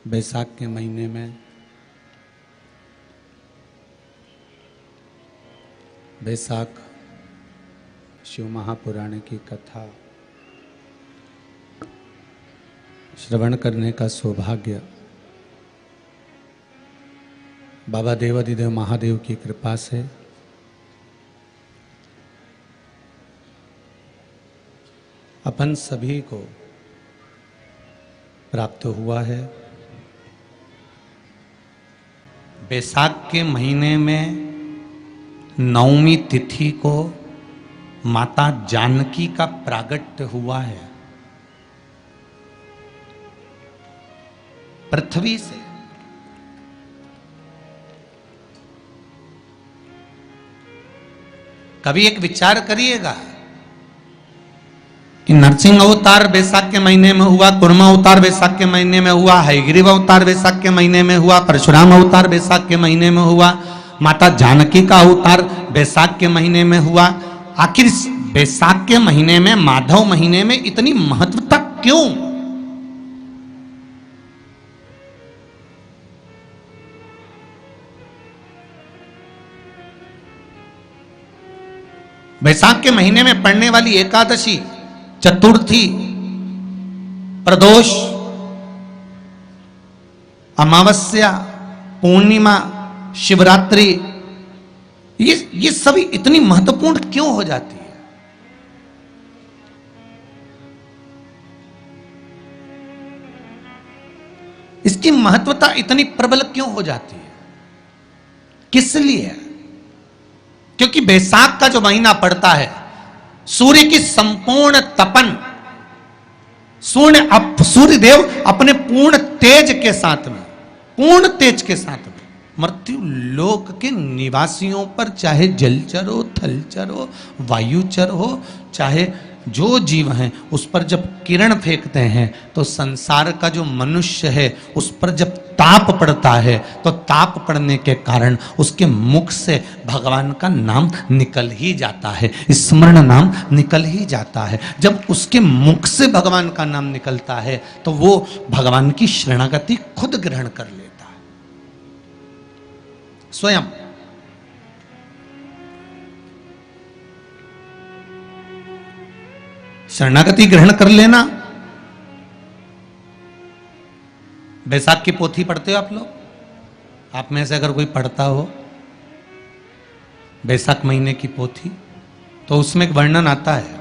बैसाख के महीने में बैसाख शिव महापुराण की कथा श्रवण करने का सौभाग्य बाबा देवाधिदेव महादेव की कृपा से अपन सभी को प्राप्त हुआ है। बैसाख के महीने में नवमी तिथि को माता जानकी का प्रागट्य हुआ है। पृथ्वी से कभी एक विचार करिएगा कि नरसिंह अवतार बैसाख के महीने में हुआ, कुर्मा अवतार बैसाख के महीने में हुआ, हयग्रीव अवतार बैसाख के महीने में हुआ, परशुराम अवतार बैसाख के महीने में हुआ, माता जानकी का अवतार बैसाख के महीने में हुआ। आखिर बैसाख के महीने में, माधव महीने में इतनी महत्वता क्यों? बैसाख के महीने में पड़ने वाली एकादशी, चतुर्थी, प्रदोष, अमावस्या, पूर्णिमा, शिवरात्रि, ये सभी इतनी महत्वपूर्ण क्यों हो जाती है? इसकी महत्वता इतनी प्रबल क्यों हो जाती है? किस लिए? क्योंकि बैसाख का जो महीना पड़ता है, सूर्य की संपूर्ण तपन, सूर्यदेव अपने पूर्ण तेज के साथ में, पूर्ण तेज के साथ में मृत्यु लोक के निवासियों पर, चाहे जलचर हो, थलचर हो, वायुचर हो, चाहे जो जीव हैं, उस पर जब किरण फेंकते हैं तो संसार का जो मनुष्य है उस पर जब ताप पड़ता है तो ताप पड़ने के कारण उसके मुख से भगवान का नाम निकल ही जाता है, स्मरण नाम निकल ही जाता है। जब उसके मुख से भगवान का नाम निकलता है तो वो भगवान की शरणागति खुद ग्रहण कर लेता है स्वयं। शरणागति ग्रहण कर लेना। बैसाख की पोथी पढ़ते हो आप लोग? आप में से अगर कोई पढ़ता हो बैसाख महीने की पोथी, तो उसमें एक वर्णन आता है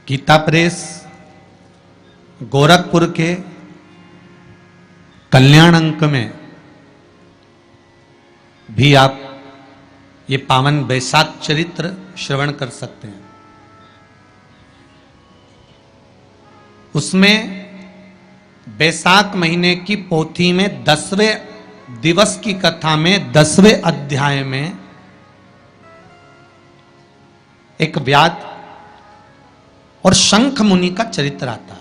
गीता प्रेस गोरखपुर के कल्याण अंक में भी आप ये पावन बैसाख चरित्र श्रवण कर सकते हैं। उसमें बैसाख महीने की पोथी में 10वें दिवस की कथा में 10वें अध्याय में एक व्याध और शंख मुनि का चरित्र आता है।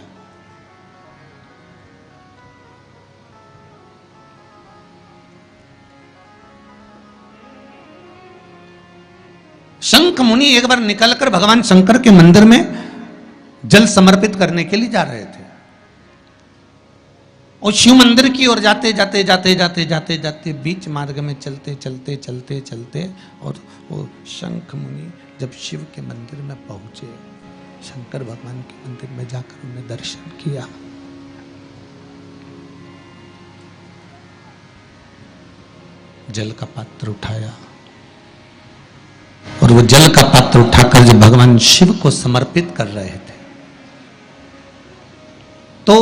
शंख मुनि एक बार निकलकर भगवान शंकर के मंदिर में जल समर्पित करने के लिए जा रहे थे और शिव मंदिर की ओर जाते जाते जाते जाते जाते जाते बीच मार्ग में चलते चलते चलते चलते और वो शंख मुनि जब शिव के मंदिर में पहुंचे, शंकर भगवान के मंदिर में जाकर उन्हें दर्शन किया, जल का पात्र उठाया और वो जल का पात्र उठाकर जब भगवान शिव को समर्पित कर रहे थे तो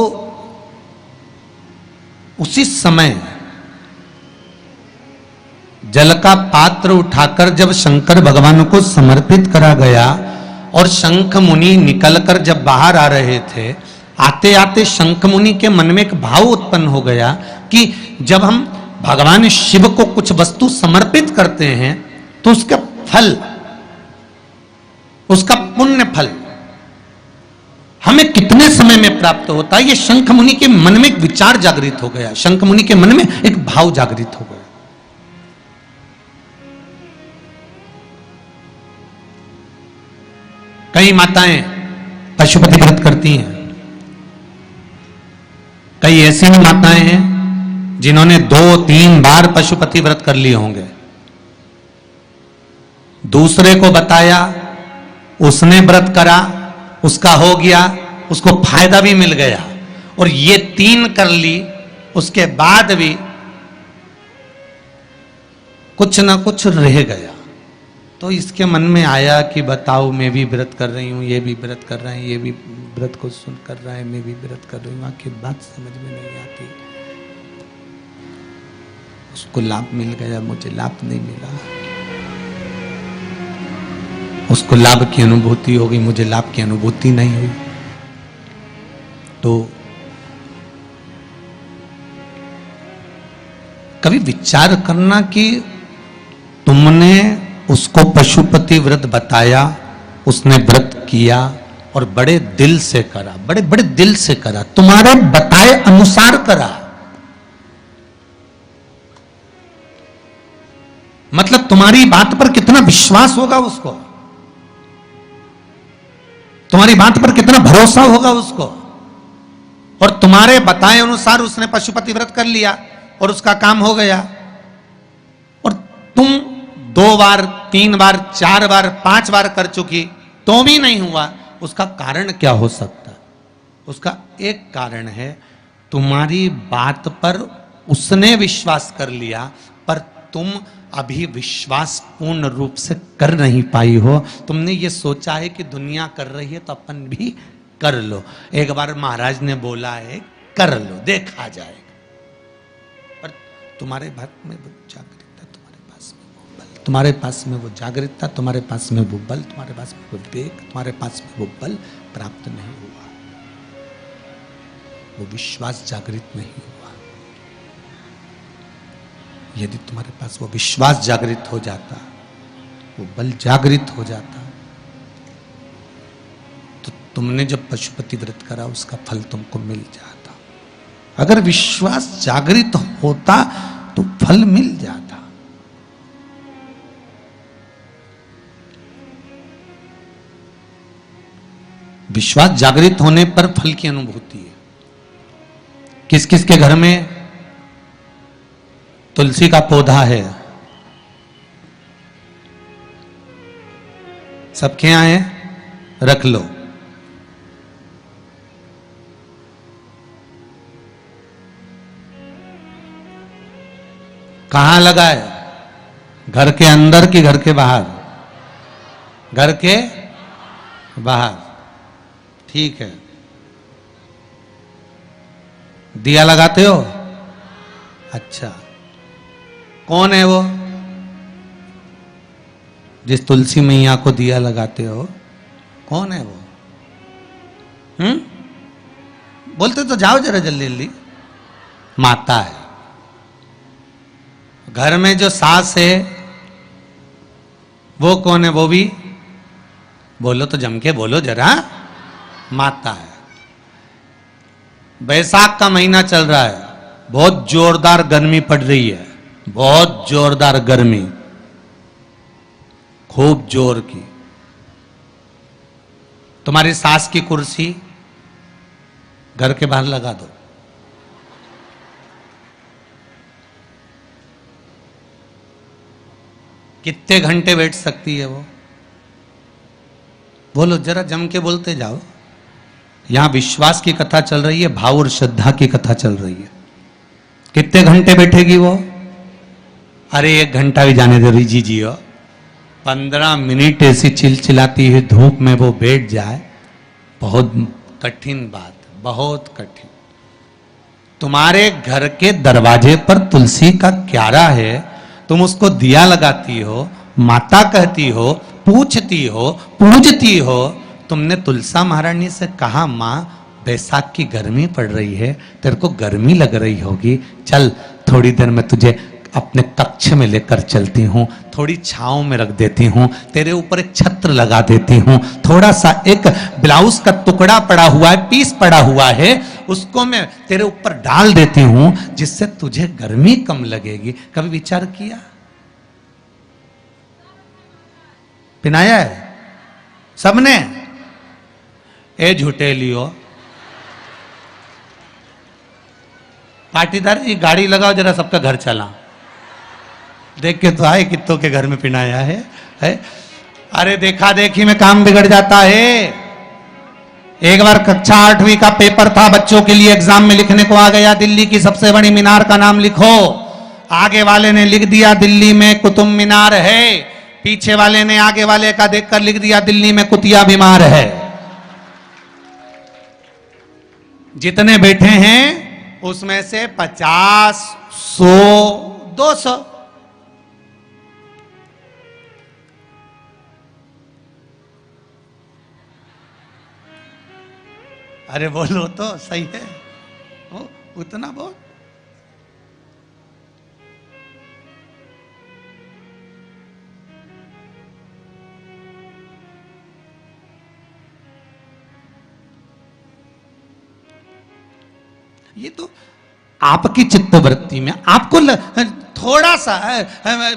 उसी समय जल का पात्र उठाकर जब शंकर भगवान को समर्पित करा गया और शंख मुनि निकलकर जब बाहर आ रहे थे, आते आते शंख मुनि के मन में एक भाव उत्पन्न हो गया कि जब हम भगवान शिव को कुछ वस्तु समर्पित करते हैं तो उसका फल, उसका पुण्य फल हमें कितने समय में प्राप्त होता है। ये शंख मुनि के मन में एक विचार जागृत हो गया, शंख मुनि के मन में एक भाव जागृत हो गया। कई माताएं पशुपति व्रत करती हैं। कई ऐसी माताएं हैं जिन्होंने 2-3 बार पशुपति व्रत कर लिए होंगे, दूसरे को बताया, उसने व्रत करा, उसका हो गया, उसको फायदा भी मिल गया, और ये 3 कर ली, उसके बाद भी कुछ ना कुछ रह गया। तो इसके मन में आया कि बताओ, मैं भी व्रत कर रही हूं, ये भी व्रत कर रहे हैं, ये भी व्रत को सुन कर रहा है, मैं भी व्रत कर रही हूं, आखिर बात समझ में नहीं आती। उसको लाभ मिल गया, मुझे लाभ नहीं मिला। उसको लाभ की अनुभूति हो गई, मुझे लाभ की अनुभूति नहीं हुई। तो कभी विचार करना कि तुमने उसको पशुपति व्रत बताया, उसने व्रत किया और बड़े दिल से करा, बड़े बड़े दिल से करा, तुम्हारे बताए अनुसार करा। मतलब तुम्हारी बात पर कितना विश्वास होगा उसको, तुम्हारी बात पर कितना भरोसा होगा उसको। और तुम्हारे बताए अनुसार उसने पशुपति व्रत कर लिया और उसका काम हो गया, और तुम 2 बार 3 बार 4 बार 5 बार कर चुकी तो भी नहीं हुआ। उसका कारण क्या हो सकता है? उसका एक कारण है, तुम्हारी बात पर उसने विश्वास कर लिया, पर तुम अभी विश्वास पूर्ण रूप से कर नहीं पाई हो। तुमने ये सोचा है कि दुनिया कर रही है तो अपन भी कर लो। एक बार महाराज ने बोला है, कर लो, देखा जाएगा। पर तुम्हारे बात में वो जागृतता, तुम्हारे पास में वो बल, तुम्हारे पास में वो जागृतता, तुम्हारे पास में वो बल, तुम्हारे पास में वो विवेक, तुम्हारे पास में वो बल प्राप्त नहीं हुआ, वो विश्वास जागृत नहीं हुआ। यदि तुम्हारे पास वो विश्वास जागृत हो जाता, वो बल जागृत हो जाता, तो तुमने जब पशुपति व्रत करा उसका फल तुमको मिल जाता। अगर विश्वास जागृत होता तो फल मिल जाता। विश्वास जागृत होने पर फल की अनुभूति है। किस किस के घर में तुलसी का पौधा है? सबके यहां है? रख लो। कहां लगा है? घर के अंदर कि घर के बाहर? घर के बाहर। ठीक है। दिया लगाते हो? अच्छा, कौन है वो जिस तुलसी मैया को दिया लगाते हो? कौन है वो? बोलते तो जाओ जरा जल्दी जल्दी। माता है। घर में जो सास है वो कौन है? वो भी बोलो तो जम के बोलो जरा। माता है। बैसाख का महीना चल रहा है, बहुत जोरदार गर्मी पड़ रही है, बहुत जोरदार गर्मी, खूब जोर की। तुम्हारी सास की कुर्सी घर के बाहर लगा दो। कितने घंटे बैठ सकती है वो? बोलो जरा, जम के बोलते जाओ। यहां विश्वास की कथा चल रही है, भाव और श्रद्धा की कथा चल रही है। कितने घंटे बैठेगी वो? अरे 1 घंटा भी जाने दो जी जी हो। 15 मिनट ऐसी चिलचिलाती है धूप में वो बैठ जाए, बहुत कठिन बात, बहुत कठिन। तुम्हारे घर के दरवाजे पर तुलसी का क्यारा है, तुम उसको दिया लगाती हो, माता कहती हो, पूछती हो, पूजती हो। तुमने तुलसा महारानी से कहा, माँ बैसाख की गर्मी पड़ रही है, तेरे को गर्मी लग रही होगी, चल थोड़ी देर में तुझे अपने कक्ष में लेकर चलती हूँ, थोड़ी छांव में रख देती हूँ, तेरे ऊपर एक छत्र लगा देती हूँ, थोड़ा सा एक ब्लाउज का टुकड़ा पड़ा हुआ है, पीस पड़ा हुआ है, उसको मैं तेरे ऊपर डाल देती हूँ, जिससे तुझे गर्मी कम लगेगी। कभी विचार किया? पिनाया है सबने? ए झूठे लियो। पाटीदार जी गाड़ी लगाओ जरा, सबका घर चला। देख के तो आए कितों के घर में पिनाया है? अरे देखा देखी में काम बिगड़ जाता है। एक बार कक्षा 8वीं का पेपर था, बच्चों के लिए एग्जाम में लिखने को आ गया, दिल्ली की सबसे बड़ी मीनार का नाम लिखो। आगे वाले ने लिख दिया दिल्ली में कुतुब मीनार है, पीछे वाले ने आगे वाले का देखकर लिख दिया दिल्ली में कुतिया बीमार है। जितने बैठे हैं उसमें से 50, 100, 200 अरे बोलो तो सही है, वो उतना बहुत। ये तो आपकी चित्तवृत्ति में आपको थोड़ा सा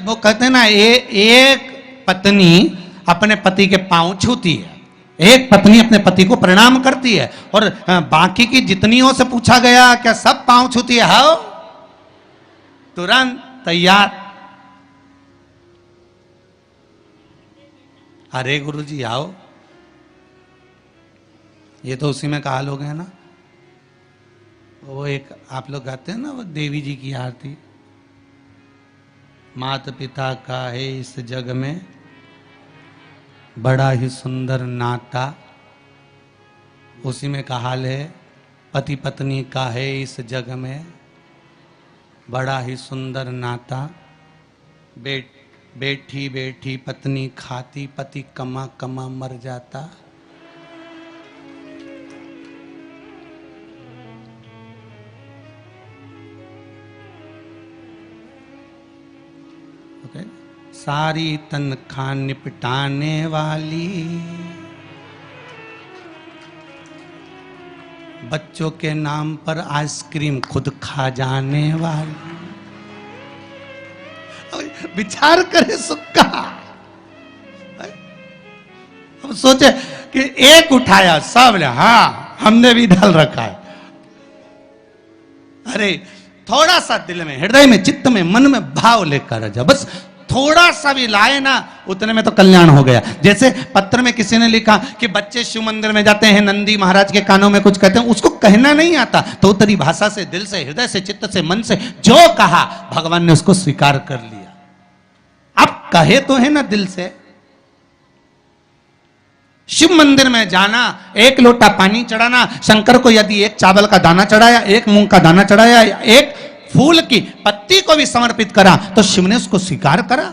वो कहते हैं ना, एक पत्नी अपने पति के पांव छूती है, एक पत्नी अपने पति को प्रणाम करती है, और बाकी की जितनियों से पूछा गया क्या सब पांव छूती है? हाँ, तुरंत तैयार। अरे गुरुजी आओ, ये तो उसी में का हाल हो गया ना। वो एक आप लोग गाते हैं ना, वो देवी जी की आरती, माता पिता का है इस जग में बड़ा ही सुंदर नाता, उसी में का हाल है। पति पत्नी का है इस जग में बड़ा ही सुंदर नाता, बैठी बैठी पत्नी खाती, पति कमा कमा मर जाता। ओके, सारी तनख्वाह निपटाने वाली, बच्चों के नाम पर आइसक्रीम खुद खा जाने वाली। विचार करे सुक्का। अब सोचे कि एक उठाया, सब ने हाँ हमने भी डाल रखा है। अरे थोड़ा सा दिल में, हृदय में, चित्त में, मन में भाव लेकर जा, बस थोड़ा सा भी लाए ना, उतने में तो कल्याण हो गया। जैसे पत्र में किसी ने लिखा कि बच्चे शिव मंदिर में जाते हैं, नंदी महाराज के कानों में कुछ कहते हैं, उसको कहना नहीं आता, तो उत्तरी भाषा से, दिल से, हृदय से, चित्त से, मन से जो कहा भगवान ने उसको स्वीकार कर लिया। अब कहे तो है ना दिल से। शिव मंदिर में जाना, एक लोटा पानी चढ़ाना, शंकर को यदि एक चावल का दाना चढ़ाया, एक मूंग का दाना चढ़ाया, एक फूल की पत्ती को भी समर्पित करा, तो शिव ने उसको स्वीकार करा।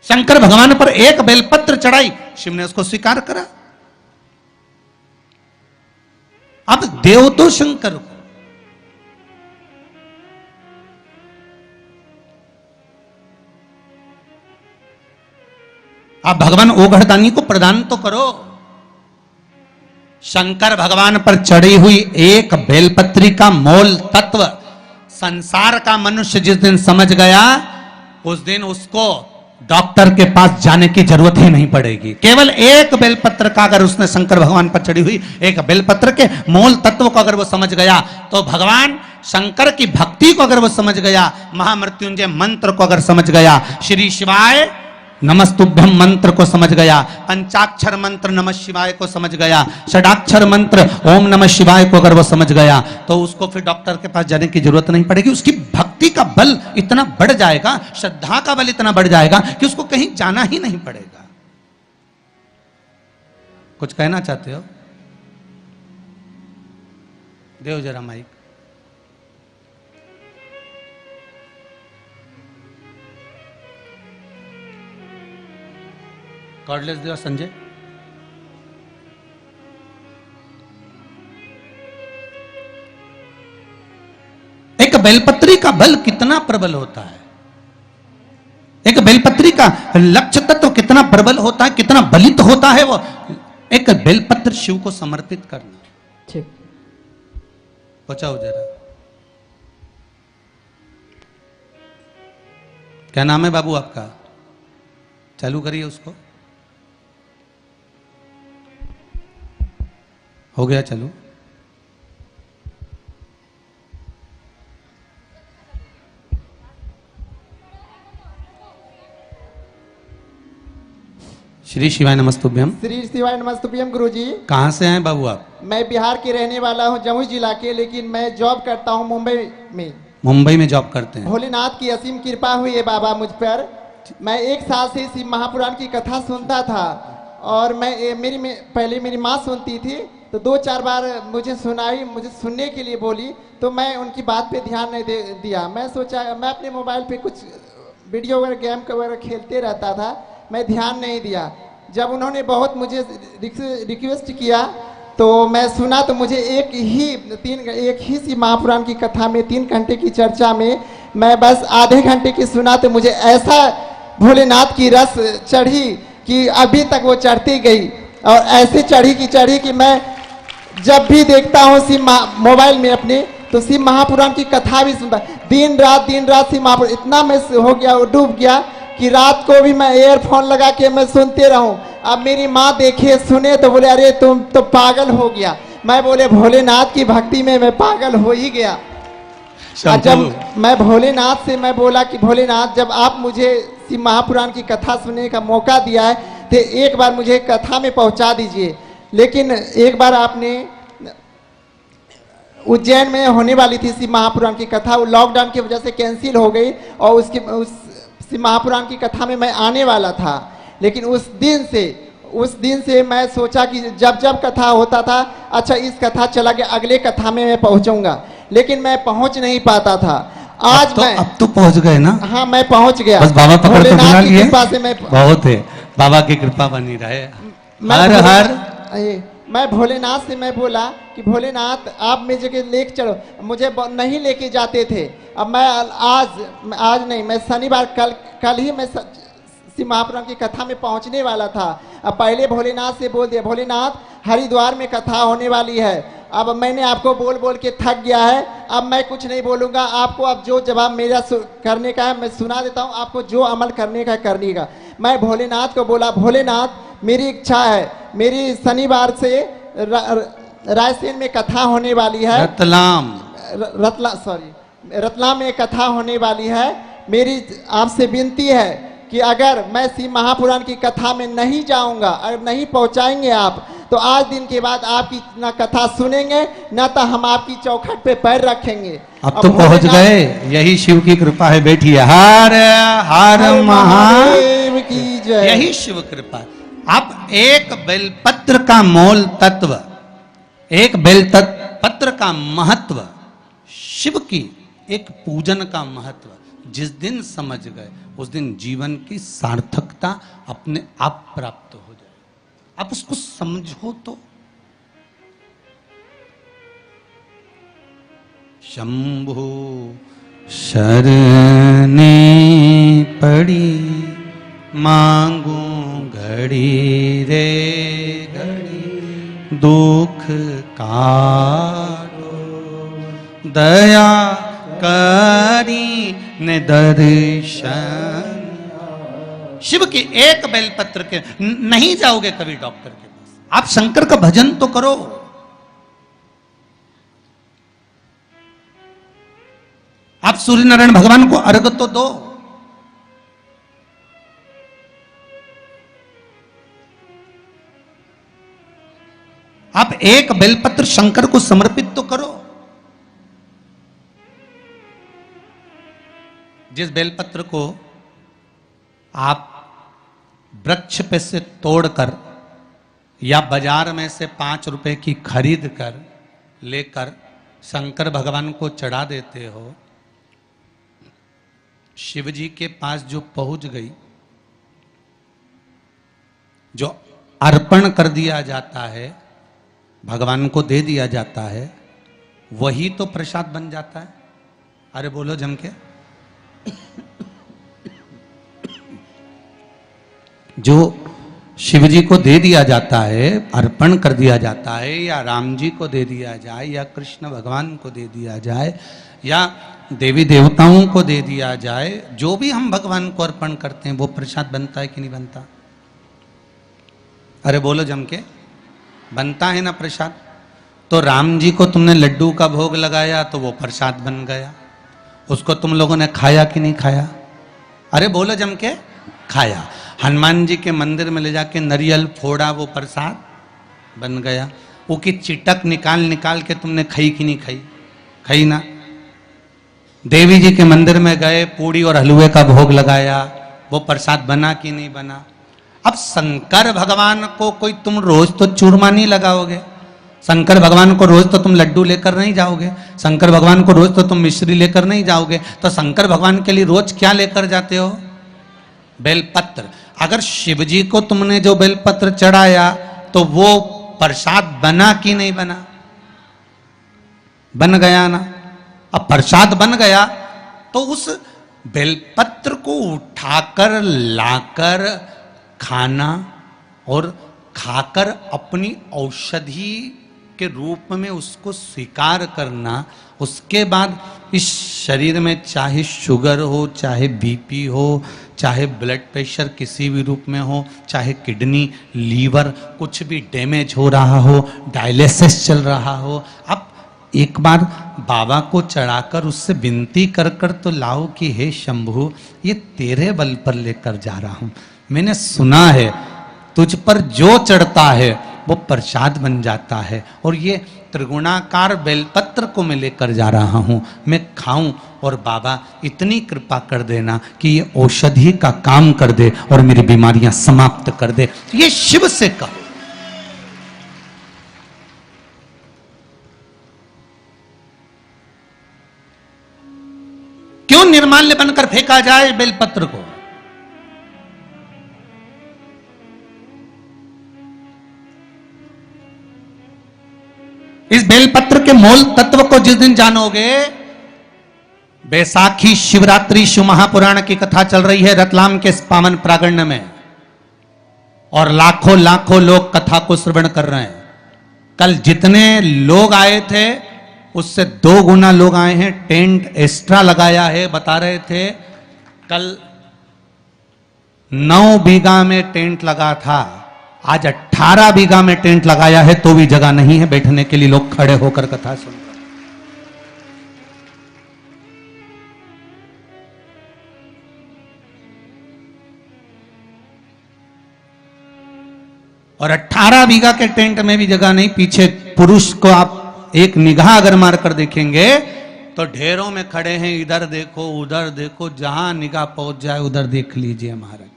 शंकर भगवान पर एक बेलपत्र चढ़ाई, शिव ने उसको स्वीकार करा। अब देव तो शंकर को, आप भगवान ओघड़दानी को प्रदान तो करो। शंकर भगवान पर चढ़ी हुई एक बेलपत्री का मोल तत्व संसार का मनुष्य जिस दिन समझ गया, उस दिन उसको डॉक्टर के पास जाने की जरूरत ही नहीं पड़ेगी। केवल एक बेलपत्र का अगर उसने शंकर भगवान पर चढ़ी हुई एक बेलपत्र के मोल तत्व को अगर वो समझ गया, तो भगवान शंकर की भक्ति को अगर वो समझ गया, महामृत्युंजय मंत्र को अगर समझ गया, श्री शिवाय नमस्तुभ्यम मंत्र को समझ गया, पंचाक्षर मंत्र नमः शिवाय को समझ गया, षडाक्षर मंत्र ओम नमः शिवाय को अगर वो समझ गया, तो उसको फिर डॉक्टर के पास जाने की जरूरत नहीं पड़ेगी। उसकी भक्ति का बल इतना बढ़ जाएगा, श्रद्धा का बल इतना बढ़ जाएगा कि उसको कहीं जाना ही नहीं पड़ेगा। कुछ कहना चाहते हो? देव जरा माइक। कॉर्डलेस दिया संजय। एक बेलपत्री का बल कितना प्रबल होता है, एक बेलपत्री का लक्ष्य तत्व कितना प्रबल होता है, कितना बलित होता है वो। एक बेलपत्र शिव को समर्पित करना। ठीक, पहुंचाओ जरा। क्या नाम है बाबू आपका? चालू करिए उसको। हो गया, चलो। श्री शिवाय नमस्तुभ्यम। श्री शिवाय नमस्तुभ्यम गुरुजी। कहाँ से हैं बाबू आप? मैं बिहार के रहने वाला हूँ, जमुई जिला के, लेकिन मैं जॉब करता हूँ मुंबई में। मुंबई में जॉब करते हैं। भोलेनाथ की असीम कृपा हुई है बाबा मुझ पर। मैं 1 साल से शिव महापुराण की कथा सुनता था और पहले मेरी माँ सुनती थी, तो 2-4 बार मुझे सुनाई, मुझे सुनने के लिए बोली, तो मैं उनकी बात पे ध्यान नहीं दिया। मैं सोचा मैं अपने मोबाइल पे कुछ वीडियो वगैरह गेम वगैरह खेलते रहता था, मैं ध्यान नहीं दिया। जब उन्होंने बहुत मुझे रिक्वेस्ट किया तो मैं सुना, तो मुझे एक ही शिव महापुराण की कथा में 3 घंटे की चर्चा में मैं बस आधे घंटे की सुना, तो मुझे ऐसा भोलेनाथ की रस चढ़ी कि अभी तक वो चढ़ती गई, और ऐसे चढ़ी कि मैं जब भी देखता हूँ मोबाइल में अपने, तो शिव महापुराण की कथा भी सुनता। दिन रात शिव महापुराण, इतना मैं हो गया, डूब गया कि रात को भी मैं ईयरफोन लगा के मैं सुनते रहूं। अब मेरी माँ देखे सुने तो बोले अरे तुम तो पागल हो गया। मैं बोले भोलेनाथ की भक्ति में मैं पागल हो ही गया। जब मैं भोलेनाथ से मैं बोला कि भोलेनाथ, जब आप मुझे शिव महापुराण की कथा सुनने का मौका दिया है, तो एक बार मुझे कथा में पहुंचा दीजिए। लेकिन एक बार आपने उज्जैन में होने वाली थी शिव महापुराण की कथा, वो लॉकडाउन की वजह से कैंसिल हो गई, और उस शिव महापुराण की कथा में मैं आने वाला था। लेकिन उस दिन से मैं सोचा कि जब कथा होता था, अच्छा इस कथा चला गया, अगले कथा में मैं पहुंचूंगा, लेकिन मैं पहुंच नहीं पाता था। आज अब तो पहुंच गए ना? हाँ, मैं पहुंच गया। बस बाबा पकड़ के बुला लिए, कृपा से मैं बहुत है, बाबा की कृपा बनी रहे। मैं भोलेनाथ से मैं बोला कि भोलेनाथ आप मेरी जगह लेके चलो, मुझे नहीं लेके जाते थे। अब मैं आज नहीं, मैं शनिवार कल ही मैं शिव महापुराण की कथा में पहुंचने वाला था। अब पहले भोलेनाथ से बोल दिया, भोलेनाथ हरिद्वार में कथा होने वाली है। अब मैंने आपको बोल के थक गया है, अब मैं कुछ नहीं बोलूँगा आपको। अब जो जवाब मेरा करने का है मैं सुना देता हूँ, आपको जो अमल करने का करने का। मैं भोलेनाथ को बोला, भोलेनाथ मेरी इच्छा है, मेरी शनिवार से रायसेन में कथा होने वाली है, रतलाम में कथा होने वाली है। मेरी आपसे विनती है कि अगर मैं शिव महापुराण की कथा में नहीं जाऊंगा, अगर नहीं पहुंचाएंगे आप, तो आज दिन के बाद आपकी ना कथा सुनेंगे, ना तो हम आपकी चौखट पे पैर रखेंगे। अब तो पहुंच गए, यही शिव की कृपा है बेटी। हर हर महादेव की जय। यही शिव कृपा। अब एक बेलपत्र का मोल तत्व, एक बेलपत्र का महत्व, शिव की एक पूजन का महत्व जिस दिन समझ गए, उस दिन जीवन की सार्थकता अपने आप प्राप्त हो जाए। आप उसको समझो तो। शंभु शरणे पड़ी मांगू घड़ी रे घड़ी, दुख काटो दया करी ने दर्शन। शिव की एक बेलपत्र के नहीं जाओगे कभी डॉक्टर के पास, आप शंकर का भजन तो करो। आप सूर्य नारायण भगवान को अर्घ तो दो। आप एक बेलपत्र शंकर को समर्पित तो करो। जिस बेलपत्र को आप वृक्ष पे से तोड़कर या बाजार में से 5 रुपए की खरीद कर लेकर शंकर भगवान को चढ़ा देते हो, शिव जी के पास जो पहुंच गई, जो अर्पण कर दिया जाता है, भगवान को दे दिया जाता है, वही तो प्रसाद बन जाता है। अरे बोलो जम के। जो शिव जी को दे दिया जाता है, अर्पण कर दिया जाता है, या राम जी को दे दिया जाए, या कृष्ण भगवान को दे दिया जाए, या देवी देवताओं को दे दिया जाए, जो भी हम भगवान को अर्पण करते हैं वो प्रसाद बनता है कि नहीं बनता? अरे बोलो जम के, बनता है ना प्रसाद? तो राम जी को तुमने लड्डू का भोग लगाया तो वो प्रसाद बन गया, उसको तुम लोगों ने खाया कि नहीं खाया? अरे बोलो जम के, खाया। हनुमान जी के मंदिर में ले जाके नारियल फोड़ा, वो प्रसाद बन गया। वो की चिटक निकाल निकाल के तुमने खाई कि नहीं खाई? खाई ना। देवी जी के मंदिर में गए, पूड़ी और हलवे का भोग लगाया, वो प्रसाद बना कि नहीं बना? अब शंकर भगवान को कोई तुम रोज तो चूरमा नहीं लगाओगे, शंकर भगवान को रोज तो तुम लड्डू लेकर नहीं जाओगे, शंकर भगवान को रोज तो तुम मिश्री लेकर नहीं जाओगे, तो शंकर भगवान के लिए रोज क्या लेकर जाते हो? बेलपत्र। अगर शिव जी को तुमने जो बेलपत्र चढ़ाया तो वो प्रसाद बना कि नहीं बना? बन गया ना। अब प्रसाद बन गया तो उस बेलपत्र को उठाकर लाकर खाना और खाकर अपनी औषधि के रूप में उसको स्वीकार करना, उसके बाद इस शरीर में चाहे शुगर हो, चाहे बीपी हो, चाहे ब्लड प्रेशर किसी भी रूप में हो, चाहे किडनी, लीवर कुछ भी डैमेज हो रहा हो, डायलिसिस चल रहा हो, अब एक बार बाबा को चढ़ाकर उससे विनती कर कर तो लाओ कि हे शंभु, ये तेरे बल पर लेकर जा रहा हूं, मैंने सुना है तुझ पर जो चढ़ता है वो प्रसाद बन जाता है, और ये त्रिगुणाकार बेलपत्र को मैं लेकर जा रहा हूं, मैं खाऊं और बाबा इतनी कृपा कर देना कि ये औषधि का काम कर दे और मेरी बीमारियां समाप्त कर दे। ये शिव से कहो। क्यों निर्माल्य बनकर फेंका जाए बेलपत्र को? इस बेलपत्र के मूल तत्व को जिस दिन जानोगे, बैसाखी शिवरात्रि शिव महापुराण की कथा चल रही है रतलाम के पावन प्रांगण में, और लाखों लाखों लोग कथा को श्रवण कर रहे हैं। कल जितने लोग आए थे उससे 2 गुना लोग आए हैं, टेंट एक्स्ट्रा लगाया है। बता रहे थे कल 9 बीघा में टेंट लगा था, आज 18 बीघा में टेंट लगाया है तो भी जगह नहीं है बैठने के लिए, लोग खड़े होकर कथा सुन रहे हैं। और 18 बीघा के टेंट में भी जगह नहीं। पीछे पुरुष को आप एक निगाह अगर मारकर देखेंगे तो ढेरों में खड़े हैं, इधर देखो उधर देखो, जहां निगाह पहुंच जाए उधर देख लीजिए महाराज।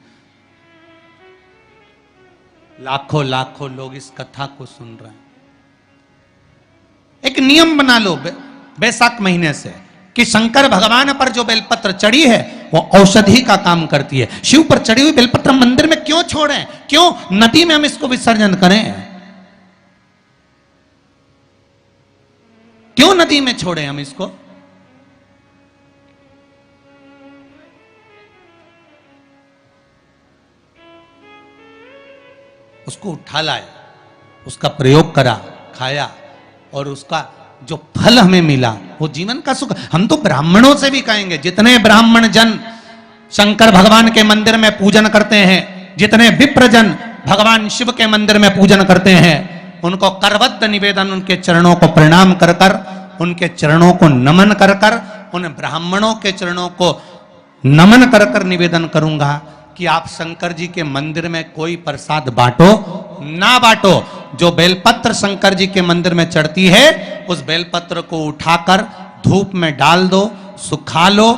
लाखों लाखों लोग इस कथा को सुन रहे हैं। एक नियम बना लो बैसाख महीने से कि शंकर भगवान पर जो बेलपत्र चढ़ी है वो औषधि का काम करती है। शिव पर चढ़ी हुई बेलपत्र मंदिर में क्यों छोड़ें? क्यों नदी में हम इसको विसर्जन करें? क्यों नदी में छोड़ें हम इसको? उसको उठा लाए, उसका प्रयोग करा, खाया, और उसका जो फल हमें मिला वो जीवन का सुख। हम तो ब्राह्मणों से भी कहेंगे, जितने ब्राह्मण जन शंकर भगवान के मंदिर में पूजन करते हैं, जितने विप्र जन भगवान शिव के मंदिर में पूजन करते हैं, उनको करबद्ध निवेदन, उनके चरणों को प्रणाम कर कर, उनके चरणों को नमन कर कर, उन ब्राह्मणों के चरणों को नमन कर कर निवेदन करूंगा कि आप शंकर जी के मंदिर में कोई प्रसाद बांटो ना बांटो, जो बेलपत्र शंकर जी के मंदिर में चढ़ती है उस बेलपत्र को उठाकर धूप में डाल दो, सुखा लो,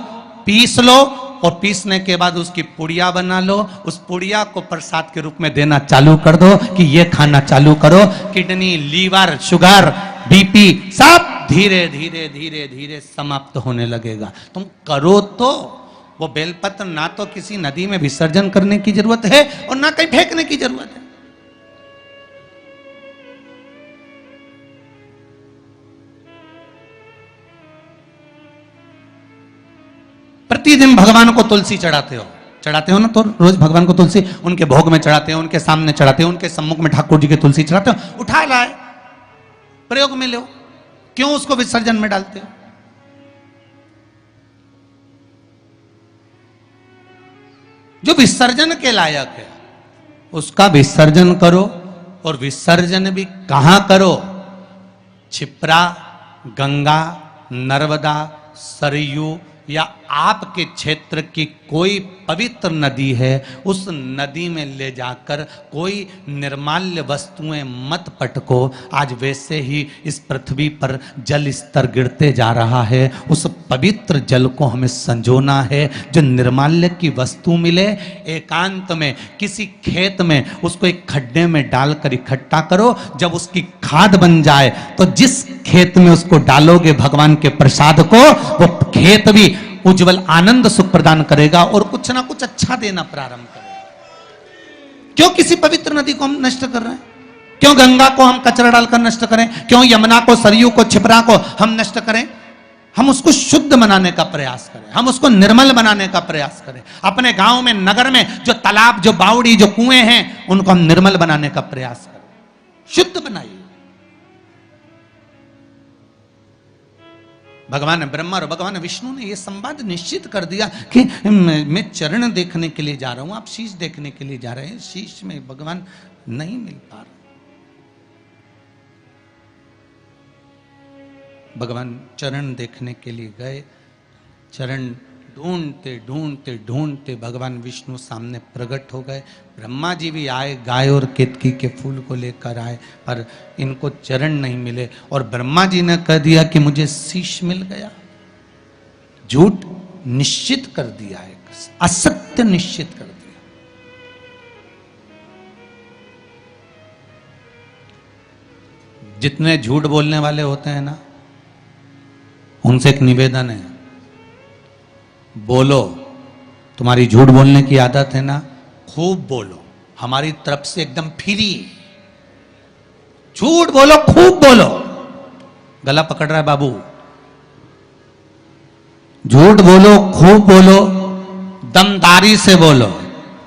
पीस लो, और पीसने के बाद उसकी पुड़िया बना लो, उस पुड़िया को प्रसाद के रूप में देना चालू कर दो कि ये खाना चालू करो। किडनी, लीवर, शुगर, बीपी सब धीरे धीरे धीरे धीरे समाप्त होने लगेगा। तुम करो तो वो बेलपत्र ना तो किसी नदी में विसर्जन करने की जरूरत है और ना कहीं फेंकने की जरूरत है। प्रतिदिन भगवान को तुलसी चढ़ाते हो ना, तो रोज भगवान को तुलसी उनके भोग में चढ़ाते हो, उनके सामने चढ़ाते हो, उनके सम्मुख में ठाकुर जी की तुलसी चढ़ाते हो, उठा लाए, प्रयोग में लो, क्यों उसको विसर्जन में डालते हो? जो विसर्जन के लायक है उसका विसर्जन करो, और विसर्जन भी कहां करो? क्षिप्रा, गंगा, नर्मदा, सरयू या आपके क्षेत्र की कोई पवित्र नदी है, उस नदी में ले जाकर कोई निर्माल्य वस्तुएं मत पटको। आज वैसे ही इस पृथ्वी पर जल स्तर गिरते जा रहा है, उस पवित्र जल को हमें संजोना है। जो निर्माल्य की वस्तु मिले, एकांत में किसी खेत में उसको एक खड्डे में डालकर इकट्ठा करो। जब उसकी खाद बन जाए तो जिस खेत में उसको डालोगे भगवान के प्रसाद को, वो खेत भी उज्जवल आनंद सुख प्रदान करेगा और कुछ ना कुछ अच्छा देना प्रारंभ करेगा। क्यों किसी पवित्र नदी को हम नष्ट कर रहे हैं? क्यों गंगा को हम कचरा डालकर नष्ट करें? क्यों यमुना को, सरयू को, क्षिप्रा को हम नष्ट करें? हम उसको शुद्ध बनाने का प्रयास करें, हम उसको निर्मल बनाने का प्रयास करें। अपने गांव में, नगर में जो तालाब, जो बावड़ी, जो कुएं हैं, उनको हम निर्मल बनाने का प्रयास करें, शुद्ध बनाइए। भगवान ब्रह्मा और भगवान विष्णु ने यह संवाद निश्चित कर दिया कि मैं चरण देखने के लिए जा रहा हूं, आप शीश देखने के लिए जा रहे हैं। शीश में भगवान नहीं मिल पा रहा। भगवान चरण देखने के लिए गए, चरण ढूंढते ढूंढते ढूंढते भगवान विष्णु सामने प्रकट हो गए। ब्रह्मा जी भी आए, गाय और केतकी के फूल को लेकर आए, पर इनको चरण नहीं मिले। और ब्रह्मा जी ने कह दिया कि मुझे शीश मिल गया। झूठ निश्चित कर दिया है, असत्य निश्चित कर दिया। जितने झूठ बोलने वाले होते हैं ना, उनसे एक निवेदन है, बोलो। तुम्हारी झूठ बोलने की आदत है ना, खूब बोलो, हमारी तरफ से एकदम फ्री। झूठ बोलो, खूब बोलो। गला पकड़ रहा है बाबू। झूठ बोलो, खूब बोलो, दमदारी से बोलो।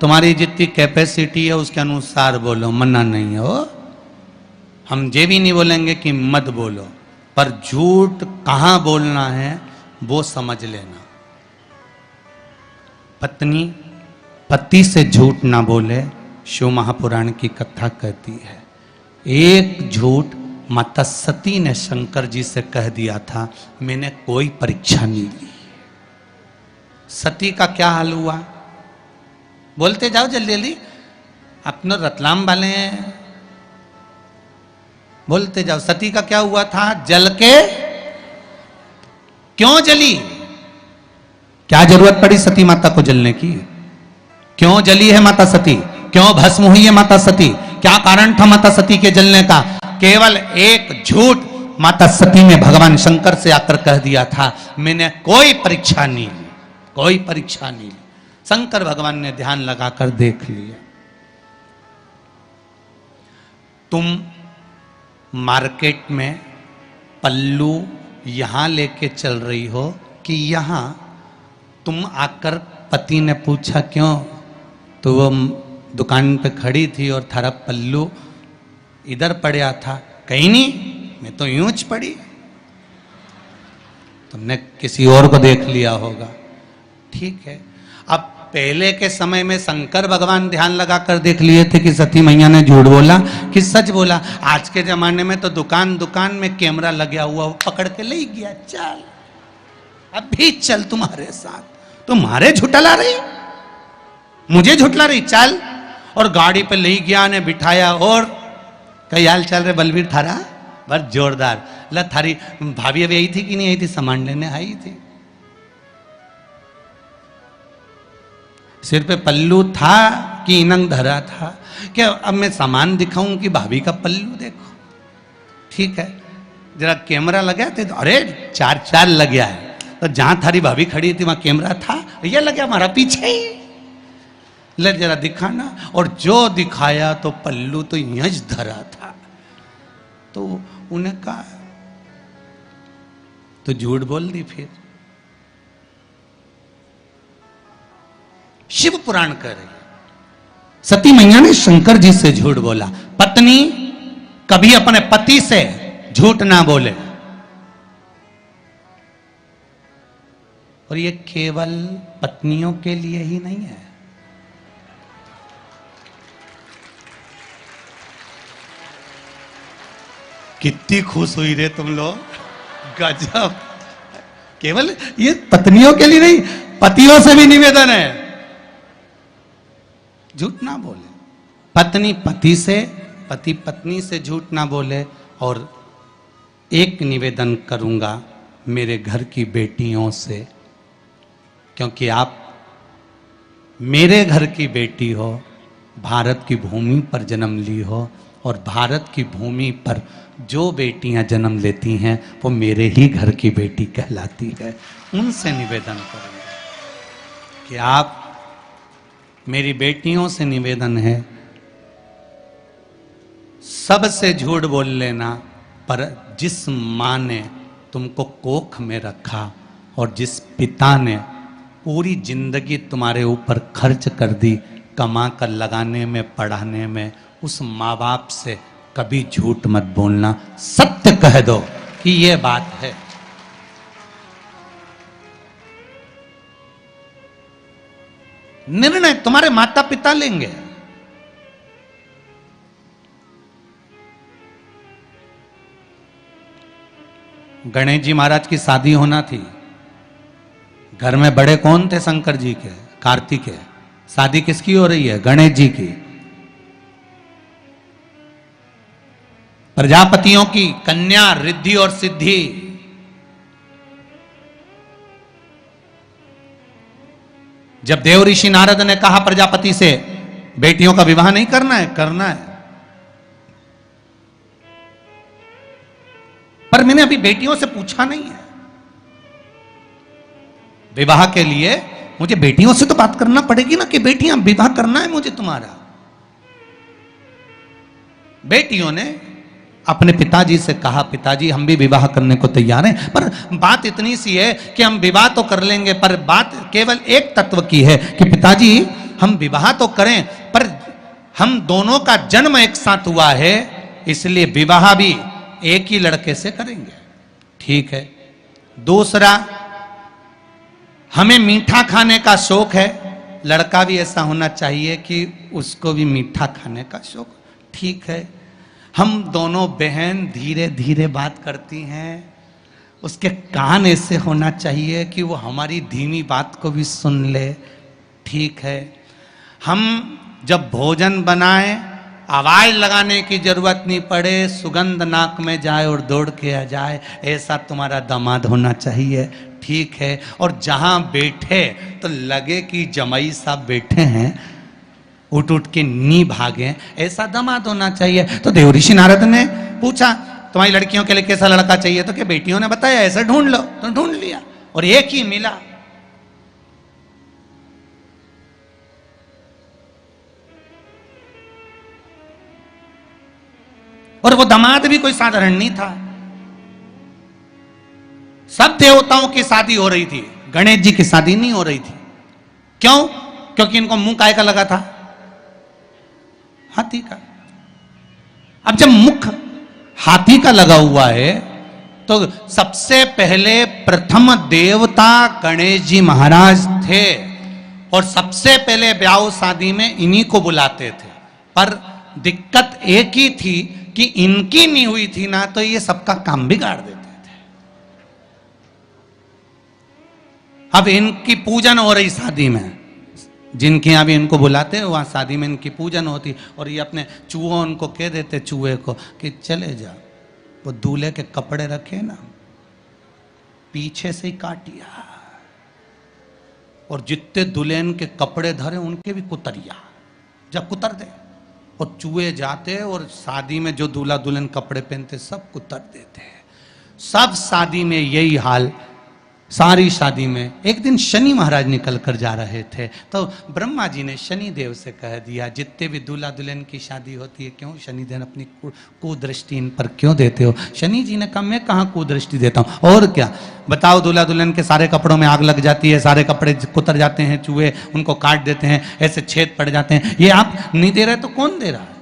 तुम्हारी जितनी कैपेसिटी है उसके अनुसार बोलो, मना नहीं हो। हम ये भी नहीं बोलेंगे कि मत बोलो, पर झूठ कहां बोलना है वो समझ लेना। पत्नी पति से झूठ ना बोले, शिव महापुराण की कथा कहती है। एक झूठ माता सती ने शंकर जी से कह दिया था, मैंने कोई परीक्षा नहीं ली। सती का क्या हाल हुआ? बोलते जाओ जल्दी जल्दी, अपने रतलाम वाले हैं, बोलते जाओ। सती का क्या हुआ था? जल के क्यों जली? क्या जरूरत पड़ी सती माता को जलने की? क्यों जली है माता सती? क्यों भस्म हुई है माता सती? क्या कारण था माता सती के जलने का? केवल एक झूठ माता सती ने भगवान शंकर से आकर कह दिया था, मैंने कोई परीक्षा नहीं ली, कोई परीक्षा नहीं ली। शंकर भगवान ने ध्यान लगाकर देख लिया। तुम मार्केट में पल्लू यहां लेके चल रही हो कि यहां? तुम आकर पति ने पूछा क्यों, तो वो दुकान पे खड़ी थी और थारा पल्लू इधर पड़ा था। कहीं नहीं, मैं तो यूं च पड़ी। तुमने किसी और को देख लिया होगा। ठीक है, अब पहले के समय में शंकर भगवान ध्यान लगाकर देख लिए थे कि सती मैया ने झूठ बोला कि सच बोला। आज के जमाने में तो दुकान दुकान में कैमरा लगा हुआ, वो पकड़ के ले गया, चल अब भी चल तुम्हारे साथ। तुम्हारे झुटला रही, मुझे झुटला रही, चल। और गाड़ी पे ले गया ने बिठाया। और कई हाल चल रहे बलबीर थारा? बस जोरदार। ला थारी भाभी अभी आई थी कि नहीं आई थी? सामान लेने आई थी। सिर पे पल्लू था कि इनंग धरा था? क्या अब मैं सामान दिखाऊं कि भाभी का पल्लू देखो? ठीक है, जरा कैमरा लगा थे तो अरे चार चार लग गया है। तो जहां थारी भाभी खड़ी थी वहां कैमरा था, ये लग गया हमारा पीछे ही। ले जरा दिखाना। और जो दिखाया तो पल्लू तो यंज धरा था। तो उन्हें कहा, तो झूठ बोल दी। फिर शिव पुराण कह रही है, सती मैया ने शंकर जी से झूठ बोला। पत्नी कभी अपने पति से झूठ ना बोले। और ये केवल पत्नियों के लिए ही नहीं है, कितनी खुश हुई रे तुम लोग, गजब। केवल ये पत्नियों के लिए नहीं, पतियों से भी निवेदन है, झूठ ना बोले। पत्नी पति से, पति पत्नी से झूठ ना बोले। और एक निवेदन करूंगा मेरे घर की बेटियों से, क्योंकि आप मेरे घर की बेटी हो, भारत की भूमि पर जन्म ली हो, और भारत की भूमि पर जो बेटियां जन्म लेती हैं वो मेरे ही घर की बेटी कहलाती है। उनसे निवेदन करूंगा कि आप, मेरी बेटियों से निवेदन है, सबसे झूठ बोल लेना, पर जिस माँ ने तुमको कोख में रखा और जिस पिता ने पूरी जिंदगी तुम्हारे ऊपर खर्च कर दी, कमा कर लगाने में, पढ़ाने में, उस माँ बाप से कभी झूठ मत बोलना, सत्य कह दो कि ये बात है। निर्णय तुम्हारे माता पिता लेंगे। गणेश जी महाराज की शादी होना थी, घर में बड़े कौन थे? शंकर जी के, कार्तिक है। शादी किसकी हो रही है? गणेश जी की। प्रजापतियों की कन्या रिद्धि और सिद्धि। जब देव ऋषि नारद ने कहा प्रजापति से बेटियों का विवाह नहीं करना है, करना है, पर मैंने अभी बेटियों से पूछा नहीं है। विवाह के लिए मुझे बेटियों से तो बात करना पड़ेगी ना कि बेटियां, विवाह करना है मुझे तुम्हारा। बेटियों ने अपने पिताजी से कहा, पिताजी हम भी विवाह करने को तैयार हैं, पर बात इतनी सी है कि हम विवाह तो कर लेंगे, पर बात केवल एक तत्व की है कि पिताजी हम विवाह तो करें, पर हम दोनों का जन्म एक साथ हुआ है, इसलिए विवाह भी एक ही लड़के से करेंगे। ठीक है। दूसरा, हमें मीठा खाने का शौक है, लड़का भी ऐसा होना चाहिए कि उसको भी मीठा खाने का शौक। ठीक है। हम दोनों बहन धीरे धीरे बात करती हैं, उसके कान ऐसे होना चाहिए कि वो हमारी धीमी बात को भी सुन ले। ठीक है। हम जब भोजन बनाएं, आवाज लगाने की जरूरत नहीं पड़े, सुगंध नाक में जाए और दौड़ के आ जाए, ऐसा तुम्हारा दामाद होना चाहिए। ठीक है। और जहां बैठे तो लगे कि जमाई साहब बैठे हैं, उठ उठ के नी भागे, ऐसा दामाद होना चाहिए। तो देव ऋषि नारद ने पूछा तुम्हारी लड़कियों के लिए कैसा लड़का चाहिए, तो क्या बेटियों ने बताया ऐसा ढूंढ लो, तो ढूंढ लिया और एक ही मिला। और वो दामाद भी कोई साधारण नहीं था। सब देवताओं की शादी हो रही थी, गणेश जी की शादी नहीं हो रही थी। क्यों? क्योंकि इनको मुंह काय का लगा था? हाथी का। अब जब मुख हाथी का लगा हुआ है, तो सबसे पहले प्रथम देवता गणेश जी महाराज थे, और सबसे पहले ब्याह शादी में इन्हीं को बुलाते थे। पर दिक्कत एक ही थी कि इनकी नहीं हुई थी ना, तो ये सबका काम बिगाड़ देते थे। अब इनकी पूजन हो रही शादी में, जिनके यहां भी इनको बुलाते हैं वहां शादी में इनकी पूजन होती, और ये अपने चूहों उनको कह देते चूहे को कि चले जा, वो दूल्हे के कपड़े रखे ना पीछे से ही काटिया, और जितने दुल्हन के कपड़े धरे उनके भी कुतरिया, जब कुतर दे। और चूहे जाते और शादी में जो दूल्हा दुल्हन कपड़े पहनते सब कुतर देते हैं। सब शादी में यही हाल। सारी शादी में एक दिन शनि महाराज निकल कर जा रहे थे, तो ब्रह्मा जी ने शनि देव से कह दिया, जितने भी दूल्हा दुल्हन की शादी होती है, क्यों शनिदेव अपनी कुदृष्टि इन पर क्यों देते हो? शनि जी ने कहा मैं कहाँ कुदृष्टि देता हूँ, और क्या बताओ, दूल्हा दुल्हन के सारे कपड़ों में आग लग जाती है, सारे कपड़े कुतर जाते हैं, चूहे उनको काट देते हैं, ऐसे छेद पड़ जाते हैं, ये आप नहीं दे रहे तो कौन दे रहा है?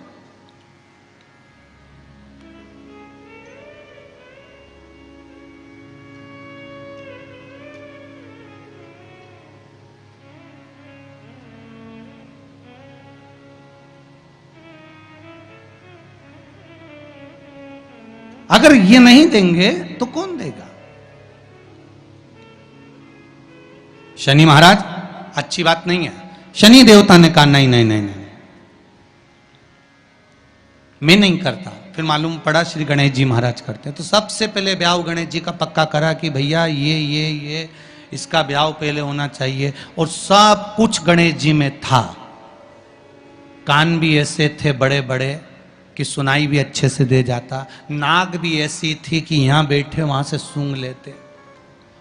अगर ये नहीं देंगे तो कौन देगा? शनि महाराज अच्छी बात नहीं है। शनि देवता ने कहा नहीं नहीं नहीं नहीं, मैं नहीं करता। फिर मालूम पड़ा श्री गणेश जी महाराज करते हैं। तो सबसे पहले ब्याह गणेश जी का पक्का करा कि भैया ये इसका ब्याह पहले होना चाहिए। और सब कुछ गणेश जी में था। कान भी ऐसे थे बड़े बड़े कि सुनाई भी अच्छे से दे जाता। नाक भी ऐसी थी कि यहां बैठे वहां से सूंघ लेते।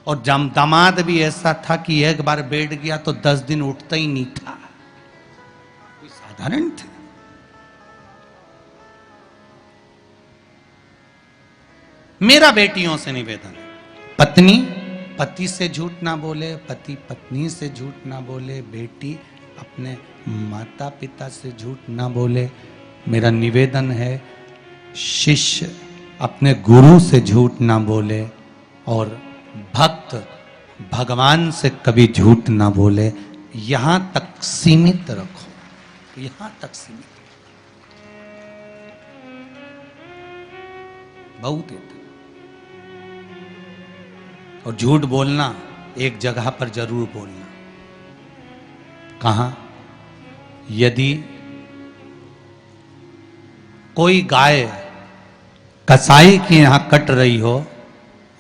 और दामाद भी ऐसा था कि एक बार बैठ गया तो 10 दिन उठता ही नहीं था। कोई साधारण थे? मेरा बेटियों से निवेदन है, पत्नी पति से झूठ ना बोले, पति पत्नी से झूठ ना बोले, बेटी अपने माता पिता से झूठ ना बोले। मेरा निवेदन है, शिष्य अपने गुरु से झूठ ना बोले और भक्त भगवान से कभी झूठ ना बोले। यहां तक सीमित रखो, यहां तक सीमित। बहुत है। और झूठ बोलना एक जगह पर जरूर बोलना। कहां? यदि कोई गाय कसाई के यहां कट रही हो,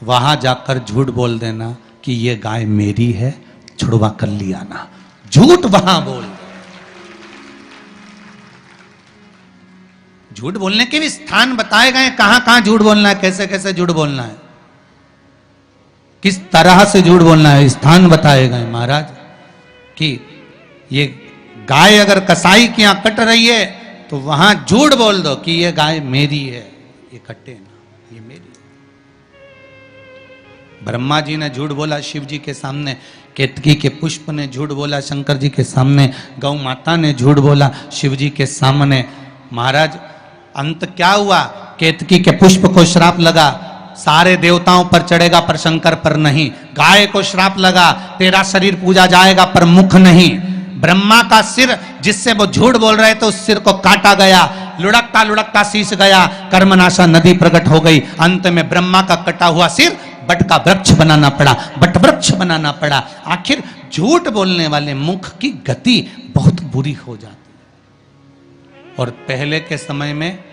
वहां जाकर झूठ बोल देना कि ये गाय मेरी है, छुड़वा कर लिया ना। झूठ वहां बोल। झूठ बोलने के भी स्थान बताए गए, कहां कहां झूठ बोलना है, कैसे कैसे झूठ बोलना है, किस तरह से झूठ बोलना है, स्थान बताए गए महाराज। कि ये गाय अगर कसाई की यहां कट रही है तो वहां झूठ बोल दो कि ये गाय मेरी है, ये कटे ना, ये मेरी है। ब्रह्मा जी ने झूठ बोला शिव जी के सामने, केतकी के पुष्प ने झूठ बोला शंकर जी के सामने, गौ माता ने झूठ बोला शिव जी के सामने। महाराज अंत क्या हुआ? केतकी के पुष्प को श्राप लगा, सारे देवताओं पर चढ़ेगा पर शंकर पर नहीं। गाय को श्राप लगा, तेरा शरीर पूजा जाएगा पर मुख नहीं। ब्रह्मा का सिर जिससे वो झूठ बोल रहे थे उस सिर को काटा गया, लुढ़कता लुढ़कता शीश गया, कर्मनाशा नदी प्रकट हो गई। अंत में ब्रह्मा का कटा हुआ सिर बट का वृक्ष बनाना पड़ा, बट वृक्ष बनाना पड़ा। आखिर झूठ बोलने वाले मुख की गति बहुत बुरी हो जाती है। और पहले के समय में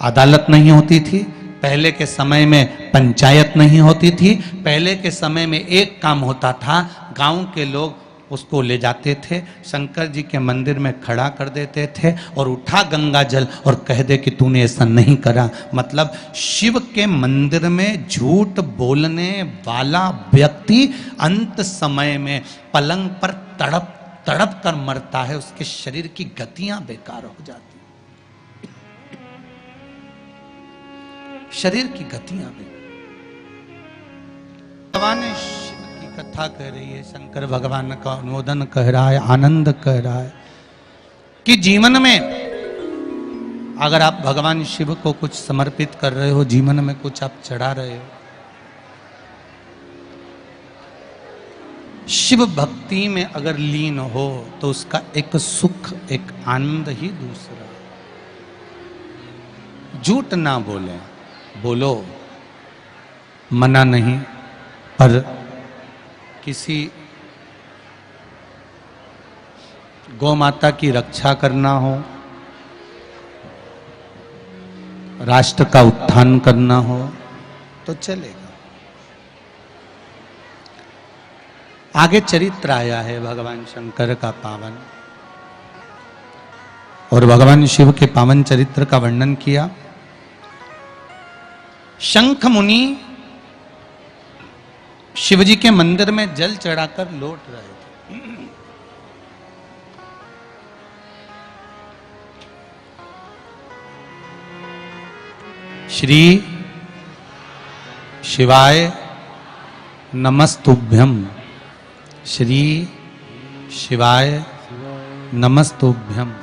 अदालत नहीं होती थी, पहले के समय में पंचायत नहीं होती थी, पहले के समय में एक काम होता था, गांव के लोग उसको ले जाते थे, शंकर जी के मंदिर में खड़ा कर देते थे और उठा गंगा जल और कह दे कि तूने ऐसा नहीं करा। मतलब शिव के मंदिर में झूठ बोलने वाला व्यक्ति अंत समय में पलंग पर तड़प तड़प कर मरता है, उसके शरीर की गतियां बेकार हो जाती, शरीर की गतियां बेकार। भगवान शिव की कथा कह रही है, शंकर भगवान का अनुमोदन कह रहा है, आनंद कह रहा है कि जीवन में अगर आप भगवान शिव को कुछ समर्पित कर रहे हो, जीवन में कुछ आप चढ़ा रहे हो, शिव भक्ति में अगर लीन हो तो उसका एक सुख, एक आनंद ही दूसरा। झूठ ना बोले, बोलो, मना नहीं, पर किसी गौ माता की रक्षा करना हो, राष्ट्र का उत्थान करना हो तो चलेगा। आगे चरित्र आया है भगवान शंकर का पावन, और भगवान शिव के पावन चरित्र का वर्णन किया। शंख मुनि शिवजी के मंदिर में जल चढ़ाकर लौट रहे थे। श्री शिवाय नमस्तुभ्यम, श्री शिवाय नमस्तुभ्यम।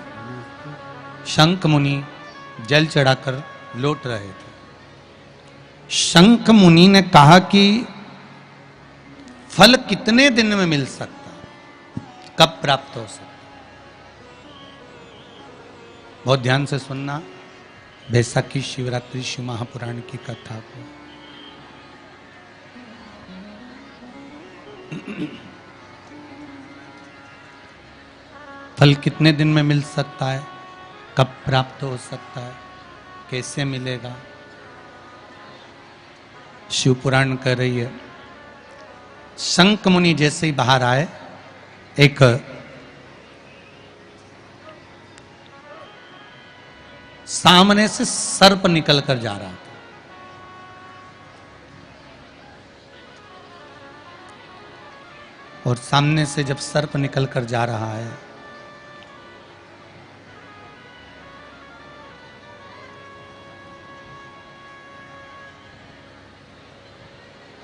शंख मुनि जल चढ़ाकर लौट रहे थे। शंख मुनि ने कहा कि फल कितने दिन में मिल सकता, कब प्राप्त हो सकता? बहुत ध्यान से सुनना। बैसाखी शिवरात्रि शिव महापुराण की कथा को फल कितने दिन में मिल सकता है, कब प्राप्त हो सकता है, कैसे मिलेगा? शिव पुराण कह रही है, शंख मुनि जैसे ही बाहर आए, एक सामने से सर्प निकल कर जा रहा था। और सामने से जब सर्प निकल कर जा रहा है,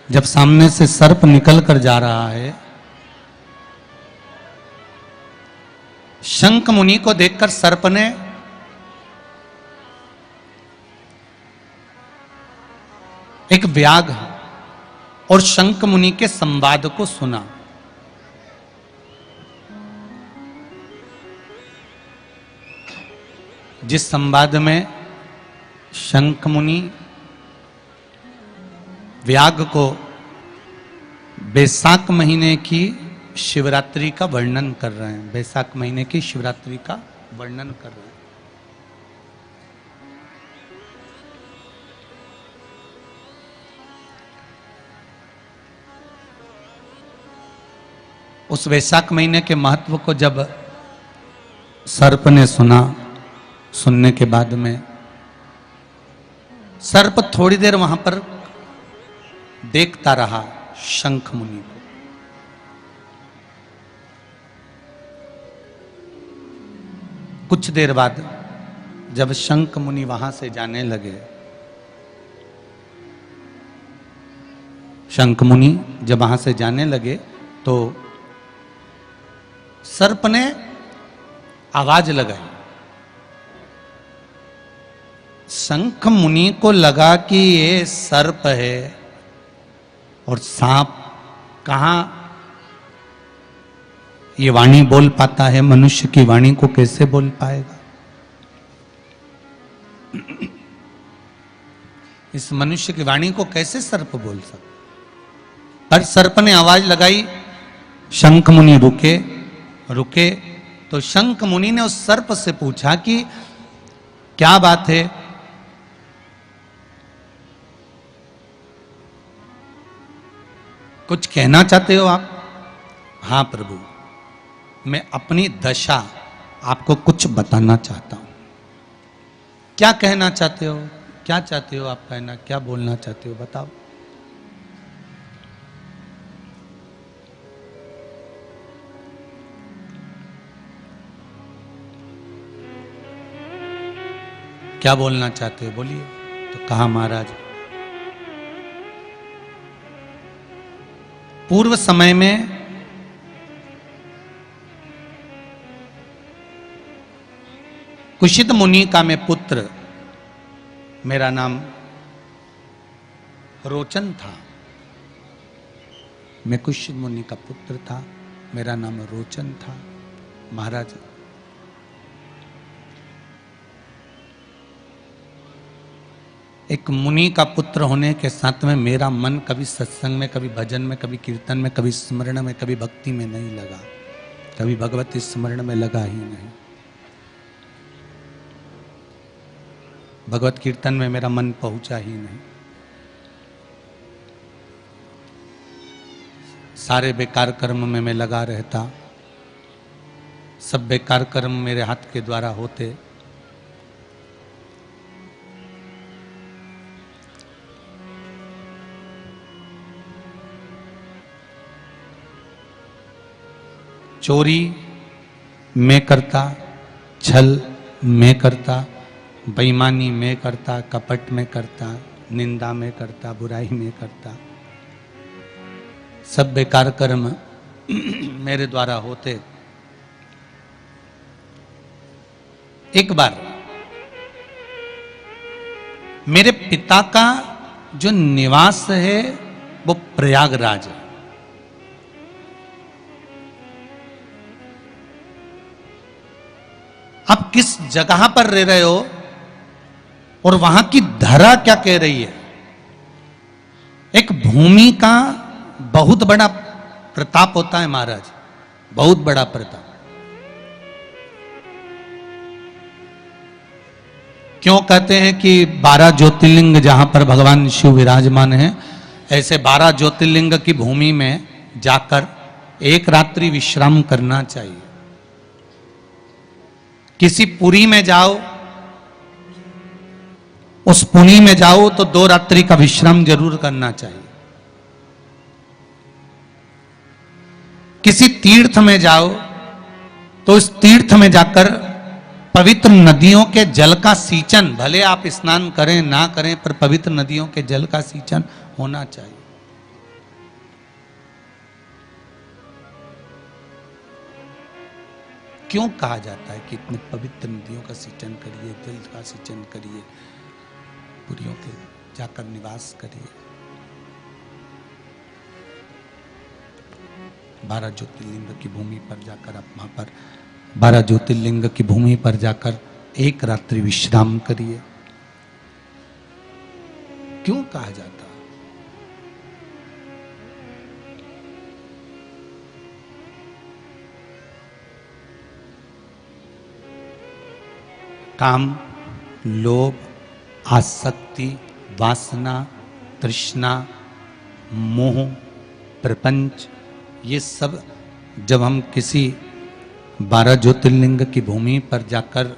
जब सामने से सर्प निकल कर जा रहा है, शंख मुनि को देखकर सर्प ने एक व्याघ्र और शंख मुनि के संवाद को सुना। जिस संवाद में शंख मुनि व्याघ्र को बैसाख महीने की शिवरात्रि का वर्णन कर रहे हैं, बैसाख महीने की शिवरात्रि का वर्णन कर रहे हैं। उस वैशाख महीने के महत्व को जब सर्प ने सुना, सुनने के बाद में सर्प थोड़ी देर वहां पर देखता रहा शंख मुनि को। कुछ देर बाद जब शंख मुनि वहां से जाने लगे, शंख मुनि जब वहां से जाने लगे तो सर्प ने आवाज लगाई। शंख मुनि को लगा कि ये सर्प है और सांप कहां ये वाणी बोल पाता है, मनुष्य की वाणी को कैसे बोल पाएगा? इस मनुष्य की वाणी को कैसे सर्प बोल सकता? पर सर्प ने आवाज लगाई, शंख मुनि रुके। तो शंख मुनि ने उस सर्प से पूछा कि क्या बात है? कुछ कहना चाहते हो आप? हाँ प्रभु, मैं अपनी दशा आपको कुछ बताना चाहता हूं। क्या कहना चाहते हो? क्या चाहते हो आप कहना? क्या बोलना चाहते हो? बताओ। क्या बोलना चाहते हो? बोलिए। तो कहा, महाराज, पूर्व समय में कुशित मुनि का मैं पुत्र, मेरा नाम रोचन था। मैं कुशित मुनि का पुत्र था, मेरा नाम रोचन था। महाराज, एक मुनि का पुत्र होने के साथ में मेरा मन कभी सत्संग में, कभी भजन में, कभी कीर्तन में, कभी स्मरण में, कभी भक्ति में नहीं लगा, कभी भगवती स्मरण में लगा ही नहीं। भगवत कीर्तन में मेरा मन पहुंचा ही नहीं। सारे बेकार कर्म में मैं लगा रहता, सब बेकार कर्म मेरे हाथ के द्वारा होते। चोरी मैं करता, छल मैं करता, बेईमानी मैं करता, कपट में करता, निंदा में करता, बुराई में करता। सब बेकार कर्म मेरे द्वारा होते। एक बार मेरे पिता का जो निवास है वो प्रयागराज है। आप किस जगह पर रह रहे हो और वहां की धरा क्या कह रही है। एक भूमि का बहुत बड़ा प्रताप होता है महाराज, बहुत बड़ा प्रताप। क्यों कहते हैं कि 12 ज्योतिर्लिंग जहां पर भगवान शिव विराजमान हैं, ऐसे 12 ज्योतिर्लिंग की भूमि में जाकर एक रात्रि विश्राम करना चाहिए। किसी पुरी में जाओ, उस पुरी में जाओ तो 2 रात्रि का विश्राम जरूर करना चाहिए। किसी तीर्थ में जाओ तो इस तीर्थ में जाकर पवित्र नदियों के जल का सींचन, भले आप स्नान करें ना करें, पर पवित्र नदियों के जल का सींचन होना चाहिए। क्यों कहा जाता है कि इतने पवित्र नदियों का सिंचन करिए, जल का सिंचन करिए, पुरियों के जाकर निवास करिए। 12 ज्योतिर्लिंग की भूमि पर जाकर आप वहां पर 12 ज्योतिर्लिंग की भूमि पर जाकर एक रात्रि विश्राम करिए। क्यों कहा जाता? काम, लोभ, आसक्ति, वासना, तृष्णा, मोह, प्रपंच, ये सब जब हम किसी 12 ज्योतिर्लिंग की भूमि पर जाकर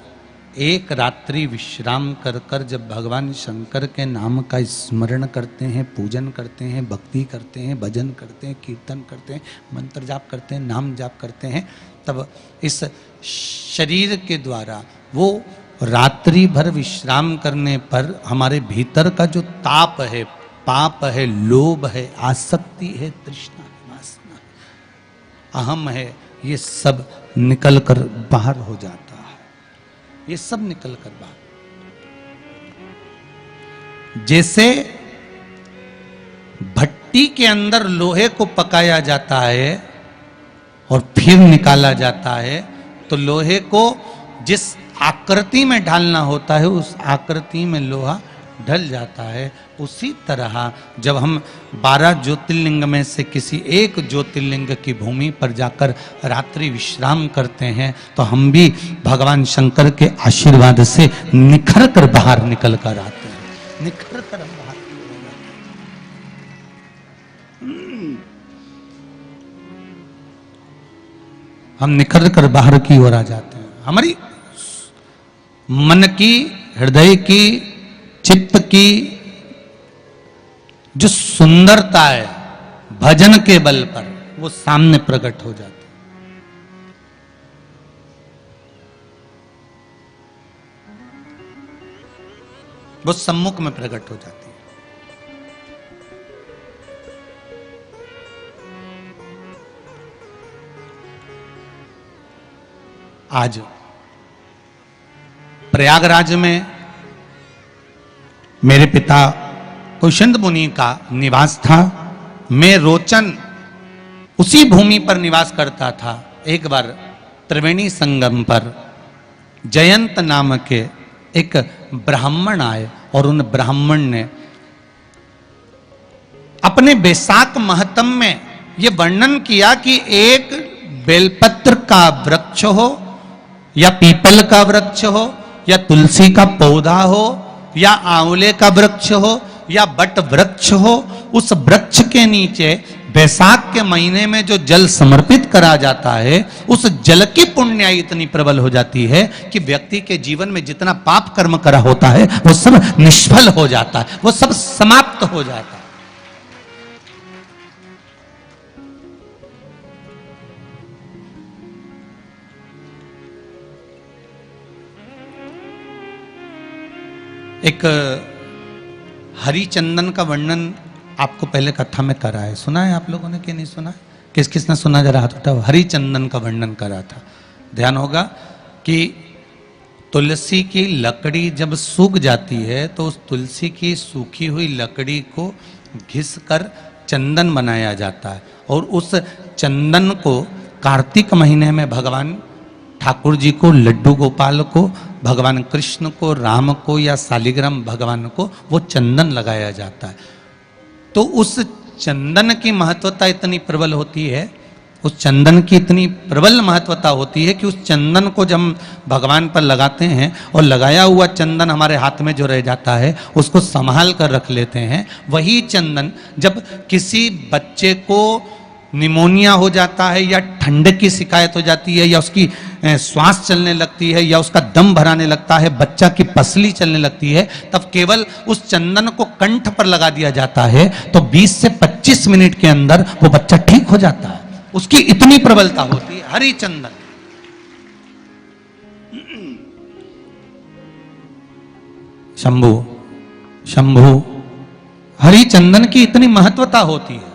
एक रात्रि विश्राम कर कर जब भगवान शंकर के नाम का स्मरण करते हैं, पूजन करते हैं, भक्ति करते हैं, भजन करते हैं, कीर्तन करते हैं, मंत्र जाप करते हैं, नाम जाप करते हैं, तब इस शरीर के द्वारा वो रात्रि भर विश्राम करने पर हमारे भीतर का जो ताप है, पाप है, लोभ है, आसक्ति है, तृष्णा है, वासना है, अहम है, ये सब निकल कर बाहर हो जाता है। ये सब निकल कर बाहर, जैसे भट्टी के अंदर लोहे को पकाया जाता है और फिर निकाला जाता है, तो लोहे को जिस आकृति में ढालना होता है उस आकृति में लोहा ढल जाता है। उसी तरह जब हम 12 ज्योतिर्लिंग में से किसी एक ज्योतिर्लिंग की भूमि पर जाकर रात्रि विश्राम करते हैं तो हम भी भगवान शंकर के आशीर्वाद से निखर कर बाहर निकल कर आते हैं। निखर कर हम बाहर हम निखर कर बाहर की ओर आ जाते हैं। हमारी मन की, हृदय की, चित्त की जो सुंदरता है भजन के बल पर वो सामने प्रकट हो जाती है। वो सम्मुख में प्रकट हो जाती है। आज प्रयागराज में मेरे पिता कुशंद मुनि का निवास था। मैं रोचन उसी भूमि पर निवास करता था। एक बार त्रिवेणी संगम पर जयंत नाम के एक ब्राह्मण आए और उन ब्राह्मण ने अपने बैसाख महत्म में यह वर्णन किया कि एक बेलपत्र का वृक्ष हो या पीपल का वृक्ष हो या तुलसी का पौधा हो या आंवले का वृक्ष हो या बट वृक्ष हो, उस वृक्ष के नीचे बैसाख के महीने में जो जल समर्पित करा जाता है उस जल की पुण्याई इतनी प्रबल हो जाती है कि व्यक्ति के जीवन में जितना पाप कर्म करा होता है वो सब निष्फल हो जाता है, वो सब समाप्त हो जाता है। एक हरिचंदन का वर्णन आपको पहले कथा में करा है, सुना है आप लोगों ने कि नहीं सुना है? किस किस ने सुना, जरा हाथ उठाओ। हरिचंदन का वर्णन करा था। ध्यान होगा कि तुलसी की लकड़ी जब सूख जाती है तो उस तुलसी की सूखी हुई लकड़ी को घिस कर चंदन बनाया जाता है और उस चंदन को कार्तिक महीने में भगवान ठाकुर जी को, लड्डू गोपाल को, भगवान कृष्ण को, राम को या शालिग्राम भगवान को वो चंदन लगाया जाता है। तो उस चंदन की महत्वता इतनी प्रबल होती है, उस चंदन की इतनी प्रबल महत्वता होती है कि उस चंदन को जब हम भगवान पर लगाते हैं और लगाया हुआ चंदन हमारे हाथ में जो रह जाता है उसको संभाल कर रख लेते हैं। वही चंदन जब किसी बच्चे को निमोनिया हो जाता है या ठंड की शिकायत हो जाती है या उसकी श्वास चलने लगती है या उसका दम भराने लगता है, बच्चा की पसली चलने लगती है, तब केवल उस चंदन को कंठ पर लगा दिया जाता है तो 20 से 25 मिनट के अंदर वो बच्चा ठीक हो जाता है। उसकी इतनी प्रबलता होती है हरि चंदन। शंभु शंभु हरि चंदन की इतनी महत्वता होती है।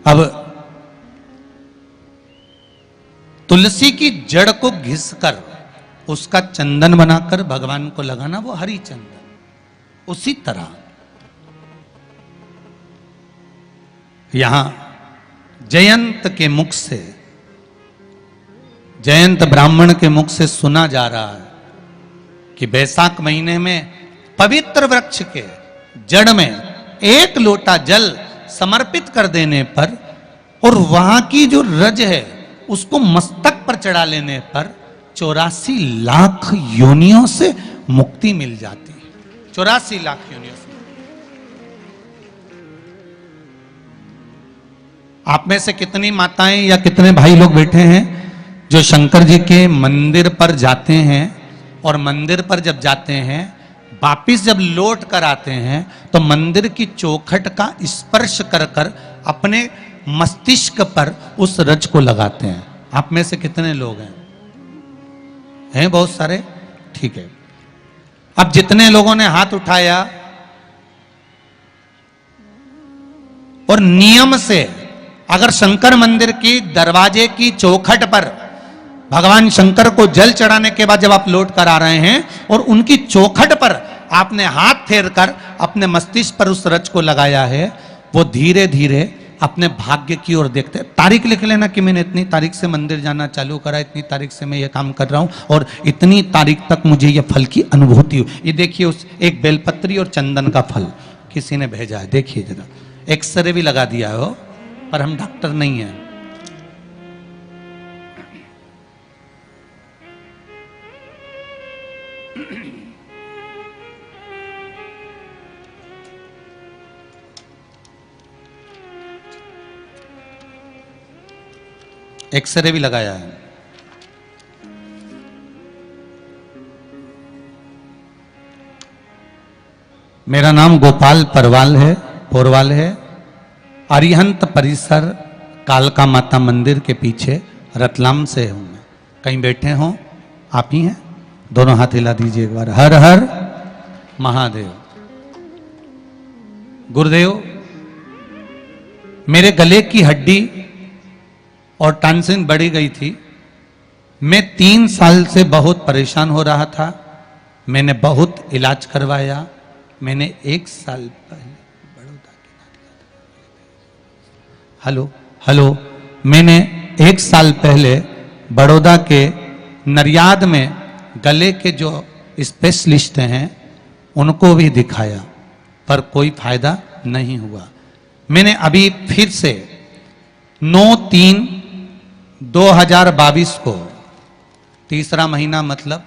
अब तुलसी की जड़ को घिसकर उसका चंदन बनाकर भगवान को लगाना, वो हरि चंदन। उसी तरह यहां जयंत के मुख से, जयंत ब्राह्मण के मुख से सुना जा रहा है कि वैशाख महीने में पवित्र वृक्ष के जड़ में 1 लोटा जल समर्पित कर देने पर और वहां की जो रज है उसको मस्तक पर चढ़ा लेने पर 84 लाख योनियों से मुक्ति मिल जाती है। 84 लाख योनियों से। आप में से कितनी माताएं या कितने भाई लोग बैठे हैं जो शंकर जी के मंदिर पर जाते हैं और मंदिर पर जब जाते हैं वापिस जब लौट कर आते हैं तो मंदिर की चौखट का स्पर्श कर कर अपने मस्तिष्क पर उस रज को लगाते हैं? आप में से कितने लोग हैं बहुत सारे? ठीक है। अब जितने लोगों ने हाथ उठाया और नियम से अगर शंकर मंदिर की दरवाजे की चौखट पर भगवान शंकर को जल चढ़ाने के बाद जब आप लौट कर आ रहे हैं और उनकी चौखट पर आपने हाथ फेर कर अपने मस्तिष्क पर उस रज को लगाया है, वो धीरे धीरे अपने भाग्य की ओर देखते हैं। तारीख लिख लेना कि मैंने इतनी तारीख से मंदिर जाना चालू करा, इतनी तारीख से मैं ये काम कर रहा हूं और इतनी तारीख तक मुझे ये फल की अनुभूति हुई। ये देखिए उस एक बेलपत्री और चंदन का फल किसी ने भेजा है, देखिए जरा। एक्सरे भी लगा दिया हो, पर हम डॉक्टर नहीं हैं। एक्सरे भी लगाया है। मेरा नाम गोपाल पोरवाल है। अरिहंत परिसर कालका माता मंदिर के पीछे रतलाम से हूं मैं। कहीं बैठे हो आप ही हैं? दोनों हाथ हिला दीजिए एक बार। हर हर महादेव। गुरुदेव, मेरे गले की हड्डी और टॉन्सिल बढ़ी गई थी। मैं 3 साल से बहुत परेशान हो रहा था। मैंने बहुत इलाज करवाया। मैंने 1 साल पहले मैंने 1 साल पहले बड़ौदा के नरियाद में गले के जो स्पेशलिस्ट हैं उनको भी दिखाया, पर कोई फायदा नहीं हुआ। मैंने अभी फिर से 9/3/2022 को, तीसरा महीना मतलब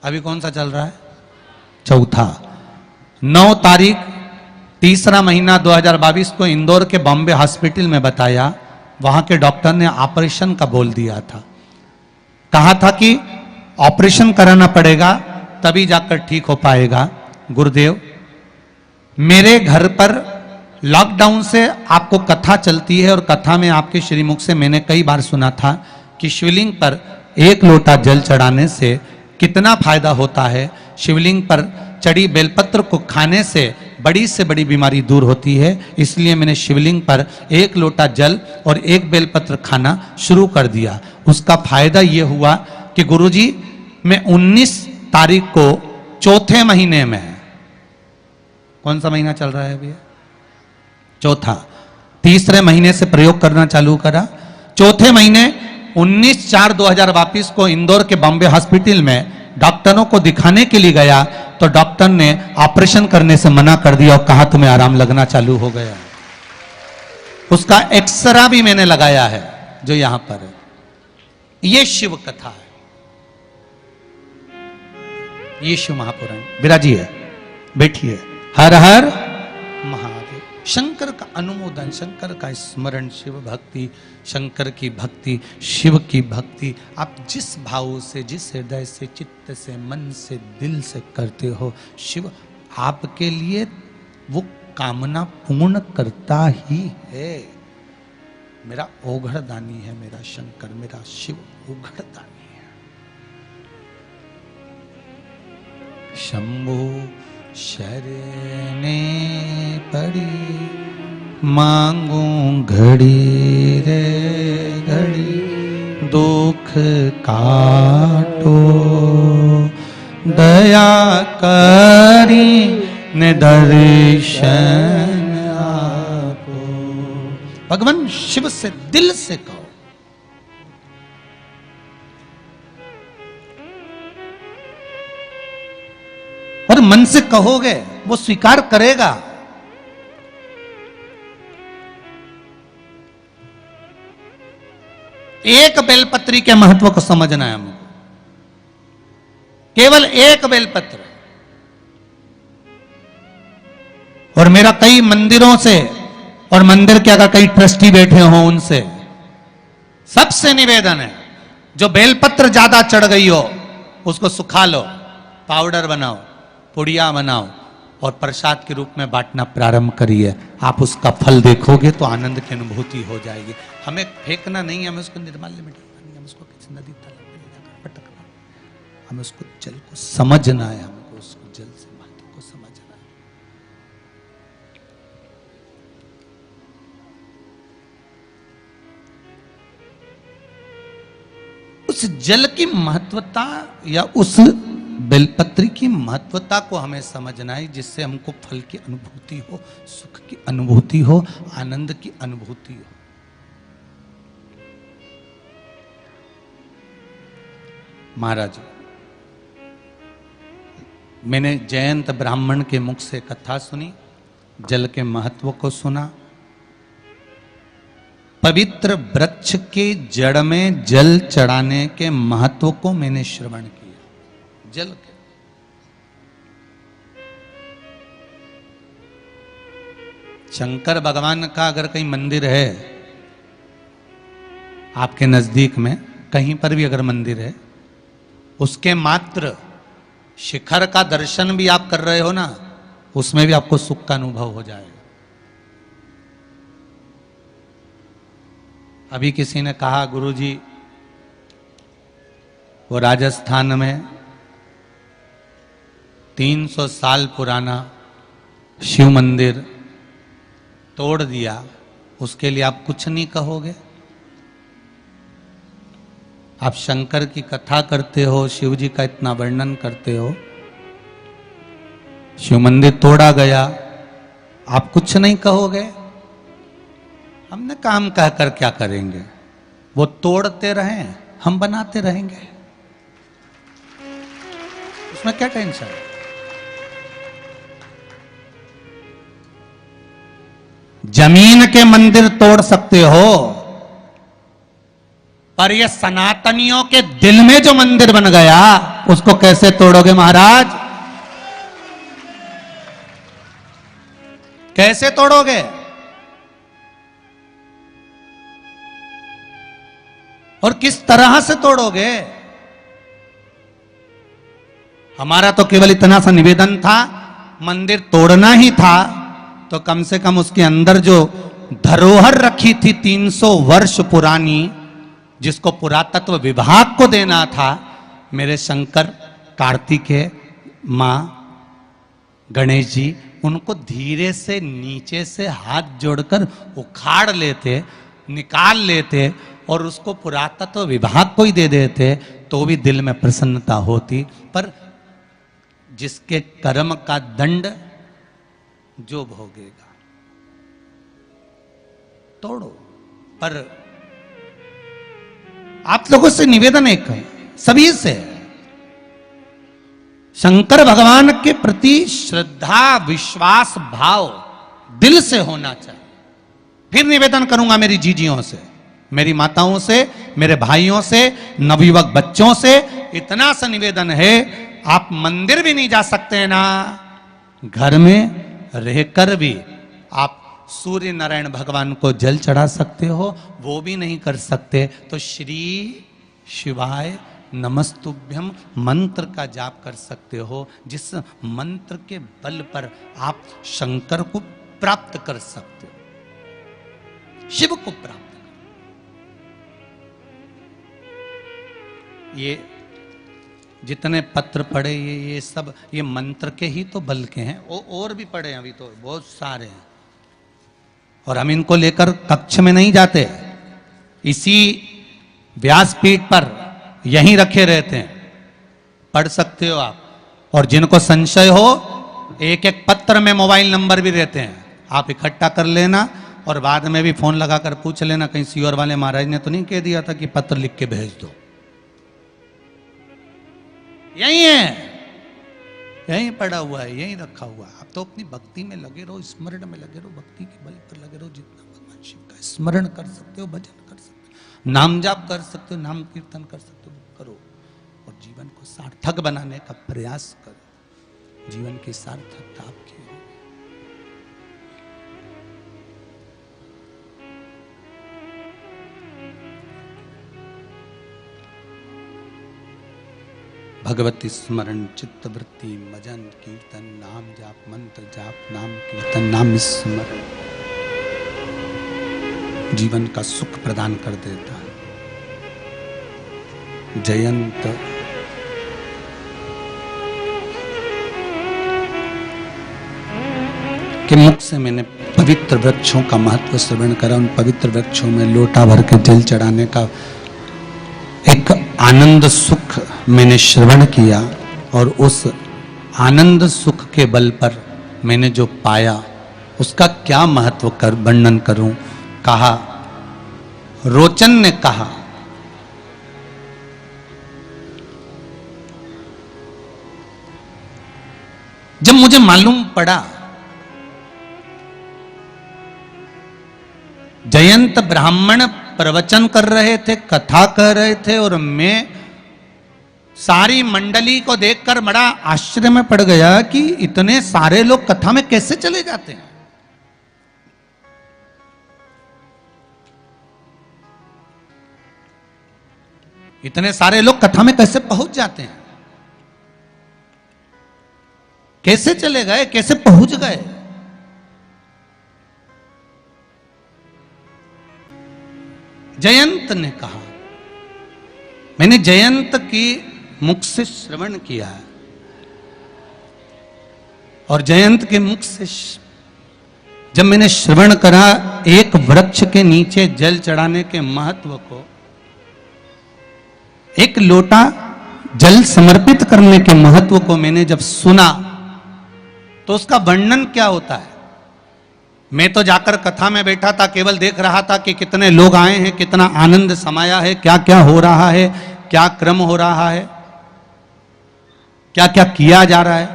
अभी कौन सा चल रहा है? चौथा। 9 तारीख तीसरा महीना 2022 को इंदौर के बॉम्बे हॉस्पिटल में बताया। वहां के डॉक्टर ने ऑपरेशन का बोल दिया था। कहा था कि ऑपरेशन कराना पड़ेगा तभी जाकर ठीक हो पाएगा। गुरुदेव, मेरे घर पर लॉकडाउन से आपको कथा चलती है और कथा में आपके श्रीमुख से मैंने कई बार सुना था कि शिवलिंग पर 1 लोटा जल चढ़ाने से कितना फायदा होता है। शिवलिंग पर चढ़ी बेलपत्र को खाने से बड़ी बीमारी दूर होती है। इसलिए मैंने शिवलिंग पर 1 लोटा जल और 1 बेलपत्र खाना शुरू कर दिया। उसका फायदा यह हुआ कि गुरुजी, मैं 19 तारीख को चौथे महीने में, कौन सा महीना चल रहा है अभी? चौथा। तीसरे महीने से प्रयोग करना चालू करा। चौथे महीने 19/4/2000 वापिस को इंदौर के बॉम्बे हॉस्पिटल में डॉक्टरों को दिखाने के लिए गया तो डॉक्टर ने ऑपरेशन करने से मना कर दिया और कहा तुम्हें आराम लगना चालू हो गया। उसका एक्सरा भी मैंने लगाया है जो यहां पर है। ये शिव कथा है, ये शिव महापुराण। विराजिए, बैठिए। हर हर महादेव। शंकर का अनुमोदन, शंकर का स्मरण, शिव भक्ति, शंकर की भक्ति, शिव की भक्ति आप जिस भाव से, जिस हृदय से, चित्त से, मन से, दिल से करते हो, शिव आपके लिए वो कामना पूर्ण करता ही है। मेरा ओघड़दानी है मेरा शंकर, मेरा शिव ओघड़दानी है। शंभो शरणे पड़ी मांगू घड़ी रे घड़ी, दुख काटो दया करी ने दर्शन आपो। भगवान शिव से दिल से कहो। और मन से कहोगे वो स्वीकार करेगा। एक बेलपत्री के महत्व को समझना है हमको। केवल एक बेलपत्र। और मेरा कई मंदिरों से और मंदिर के अगर कई ट्रस्टी बैठे हों उनसे सबसे निवेदन है, जो बेलपत्र ज्यादा चढ़ गई हो उसको सुखा लो, पाउडर बनाओ, पुड़िया बनाओ और प्रसाद के रूप में बांटना प्रारंभ करिए। आप उसका फल देखोगे तो आनंद की अनुभूति हो जाएगी। हमें फेंकना नहीं है, हमें उसको निर्माल्य में डालना नहीं, हमें उसको किसी नदी तालाब में ले जाकर पटकना, हमें उसको जल को समझना है, हमको उसको जल से महत्व को समझना है। उस जल की महत्वता या उस बेलपत्री की महत्वता को हमें समझना है, जिससे हमको फल की अनुभूति हो, सुख की अनुभूति हो, आनंद की अनुभूति हो। महाराज, मैंने जयंत ब्राह्मण के मुख से कथा सुनी, जल के महत्व को सुना। पवित्र वृक्ष के जड़ में जल चढ़ाने के महत्व को मैंने श्रवण किया। जल के शंकर भगवान का अगर कहीं मंदिर है आपके नजदीक में, कहीं पर भी अगर मंदिर है, उसके मात्र शिखर का दर्शन भी आप कर रहे हो ना, उसमें भी आपको सुख का अनुभव हो जाएगा। अभी किसी ने कहा गुरुजी वो राजस्थान में 300 साल पुराना शिव मंदिर तोड़ दिया, उसके लिए आप कुछ नहीं कहोगे? आप शंकर की कथा करते हो, शिव जी का इतना वर्णन करते हो, शिव मंदिर तोड़ा गया, आप कुछ नहीं कहोगे? हमने काम कहकर क्या करेंगे? वो तोड़ते रहें, हम बनाते रहेंगे, उसमें क्या टेंशन है? जमीन के मंदिर तोड़ सकते हो, पर ये सनातनियों के दिल में जो मंदिर बन गया उसको कैसे तोड़ोगे महाराज? कैसे तोड़ोगे? और किस तरह से तोड़ोगे? हमारा तो केवल इतना सा निवेदन था, मंदिर तोड़ना ही था तो कम से कम उसके अंदर जो धरोहर रखी थी 300 वर्ष पुरानी, जिसको पुरातत्व विभाग को देना था, मेरे शंकर, कार्तिकेय, मां, गणेश जी उनको धीरे से नीचे से हाथ जोड़कर उखाड़ लेते, निकाल लेते और उसको पुरातत्व विभाग को ही दे देते तो भी दिल में प्रसन्नता होती। पर जिसके कर्म का दंड जो भोगेगा। तोड़ो। पर आप लोगों से निवेदन एक है, सभी से, शंकर भगवान के प्रति श्रद्धा विश्वास भाव दिल से होना चाहिए। फिर निवेदन करूंगा मेरी जीजियों से, मेरी माताओं से, मेरे भाइयों से, नवयुवक बच्चों से, इतना सा निवेदन है, आप मंदिर भी नहीं जा सकते हैं ना, घर में रहकर भी आप सूर्य नारायण भगवान को जल चढ़ा सकते हो, वो भी नहीं कर सकते तो श्री शिवाय नमस्तुभ्यम मंत्र का जाप कर सकते हो, जिस मंत्र के बल पर आप शंकर को प्राप्त कर सकते हो, शिव को प्राप्त कर। ये जितने पत्र पढ़े ये सब ये मंत्र के ही तो बल के हैं, और भी पढ़े अभी तो बहुत सारे हैं, और हम इनको लेकर कक्ष में नहीं जाते, इसी व्यासपीठ पर यहीं रखे रहते हैं, पढ़ सकते हो आप। और जिनको संशय हो, एक एक पत्र में मोबाइल नंबर भी रहते हैं, आप इकट्ठा कर लेना और बाद में भी फोन लगाकर पूछ लेना, कहीं सीओर वाले महाराज ने तो नहीं कह दिया था कि पत्र लिख के भेज दो। यही है, यहीं पड़ा हुआ है, यहीं रखा हुआ है। आप तो अपनी भक्ति में लगे रहो, स्मरण में लगे रहो, भक्ति के बल पर लगे रहो, जितना भगवान शिव का स्मरण कर सकते हो, भजन कर सकते हो, नाम जाप कर सकते हो, नाम कीर्तन कर सकते हो, करो। और जीवन को सार्थक बनाने का प्रयास करो, जीवन की सार्थकता आपकी हो। भगवती स्मरण चित्तवृत्ति भजन कीर्तन नाम जाप मंत्र जाप नाम कीर्तन नाम स्मरण जीवन का सुख प्रदान कर देता है। जयंत के मुख से मैंने पवित्र वृक्षों का महत्व श्रवण करा, उन पवित्र वृक्षों में लोटा भर के जल चढ़ाने का एक आनंद सुख मैंने श्रवण किया, और उस आनंद सुख के बल पर मैंने जो पाया उसका क्या महत्व कर वर्णन करूं। कहा, रोचन ने कहा, जब मुझे मालूम पड़ा जयंत ब्राह्मण प्रवचन कर रहे थे, कथा कर रहे थे, और मैं सारी मंडली को देखकर बड़ा आश्चर्य में पड़ गया कि इतने सारे लोग कथा में कैसे चले जाते हैं। इतने सारे लोग कथा में कैसे पहुंच जाते हैं, कैसे चले गए, कैसे पहुंच गए। जयंत ने कहा, मैंने जयंत की मुख से श्रवण किया है, और जयंत के मुख से जब मैंने श्रवण करा एक वृक्ष के नीचे जल चढ़ाने के महत्व को, एक लोटा जल समर्पित करने के महत्व को मैंने जब सुना, तो उसका वर्णन क्या होता है। मैं तो जाकर कथा में बैठा था, केवल देख रहा था कि कितने लोग आए हैं, कितना आनंद समाया है, क्या क्या हो रहा है, क्या क्रम हो रहा है, क्या क्या किया जा रहा है।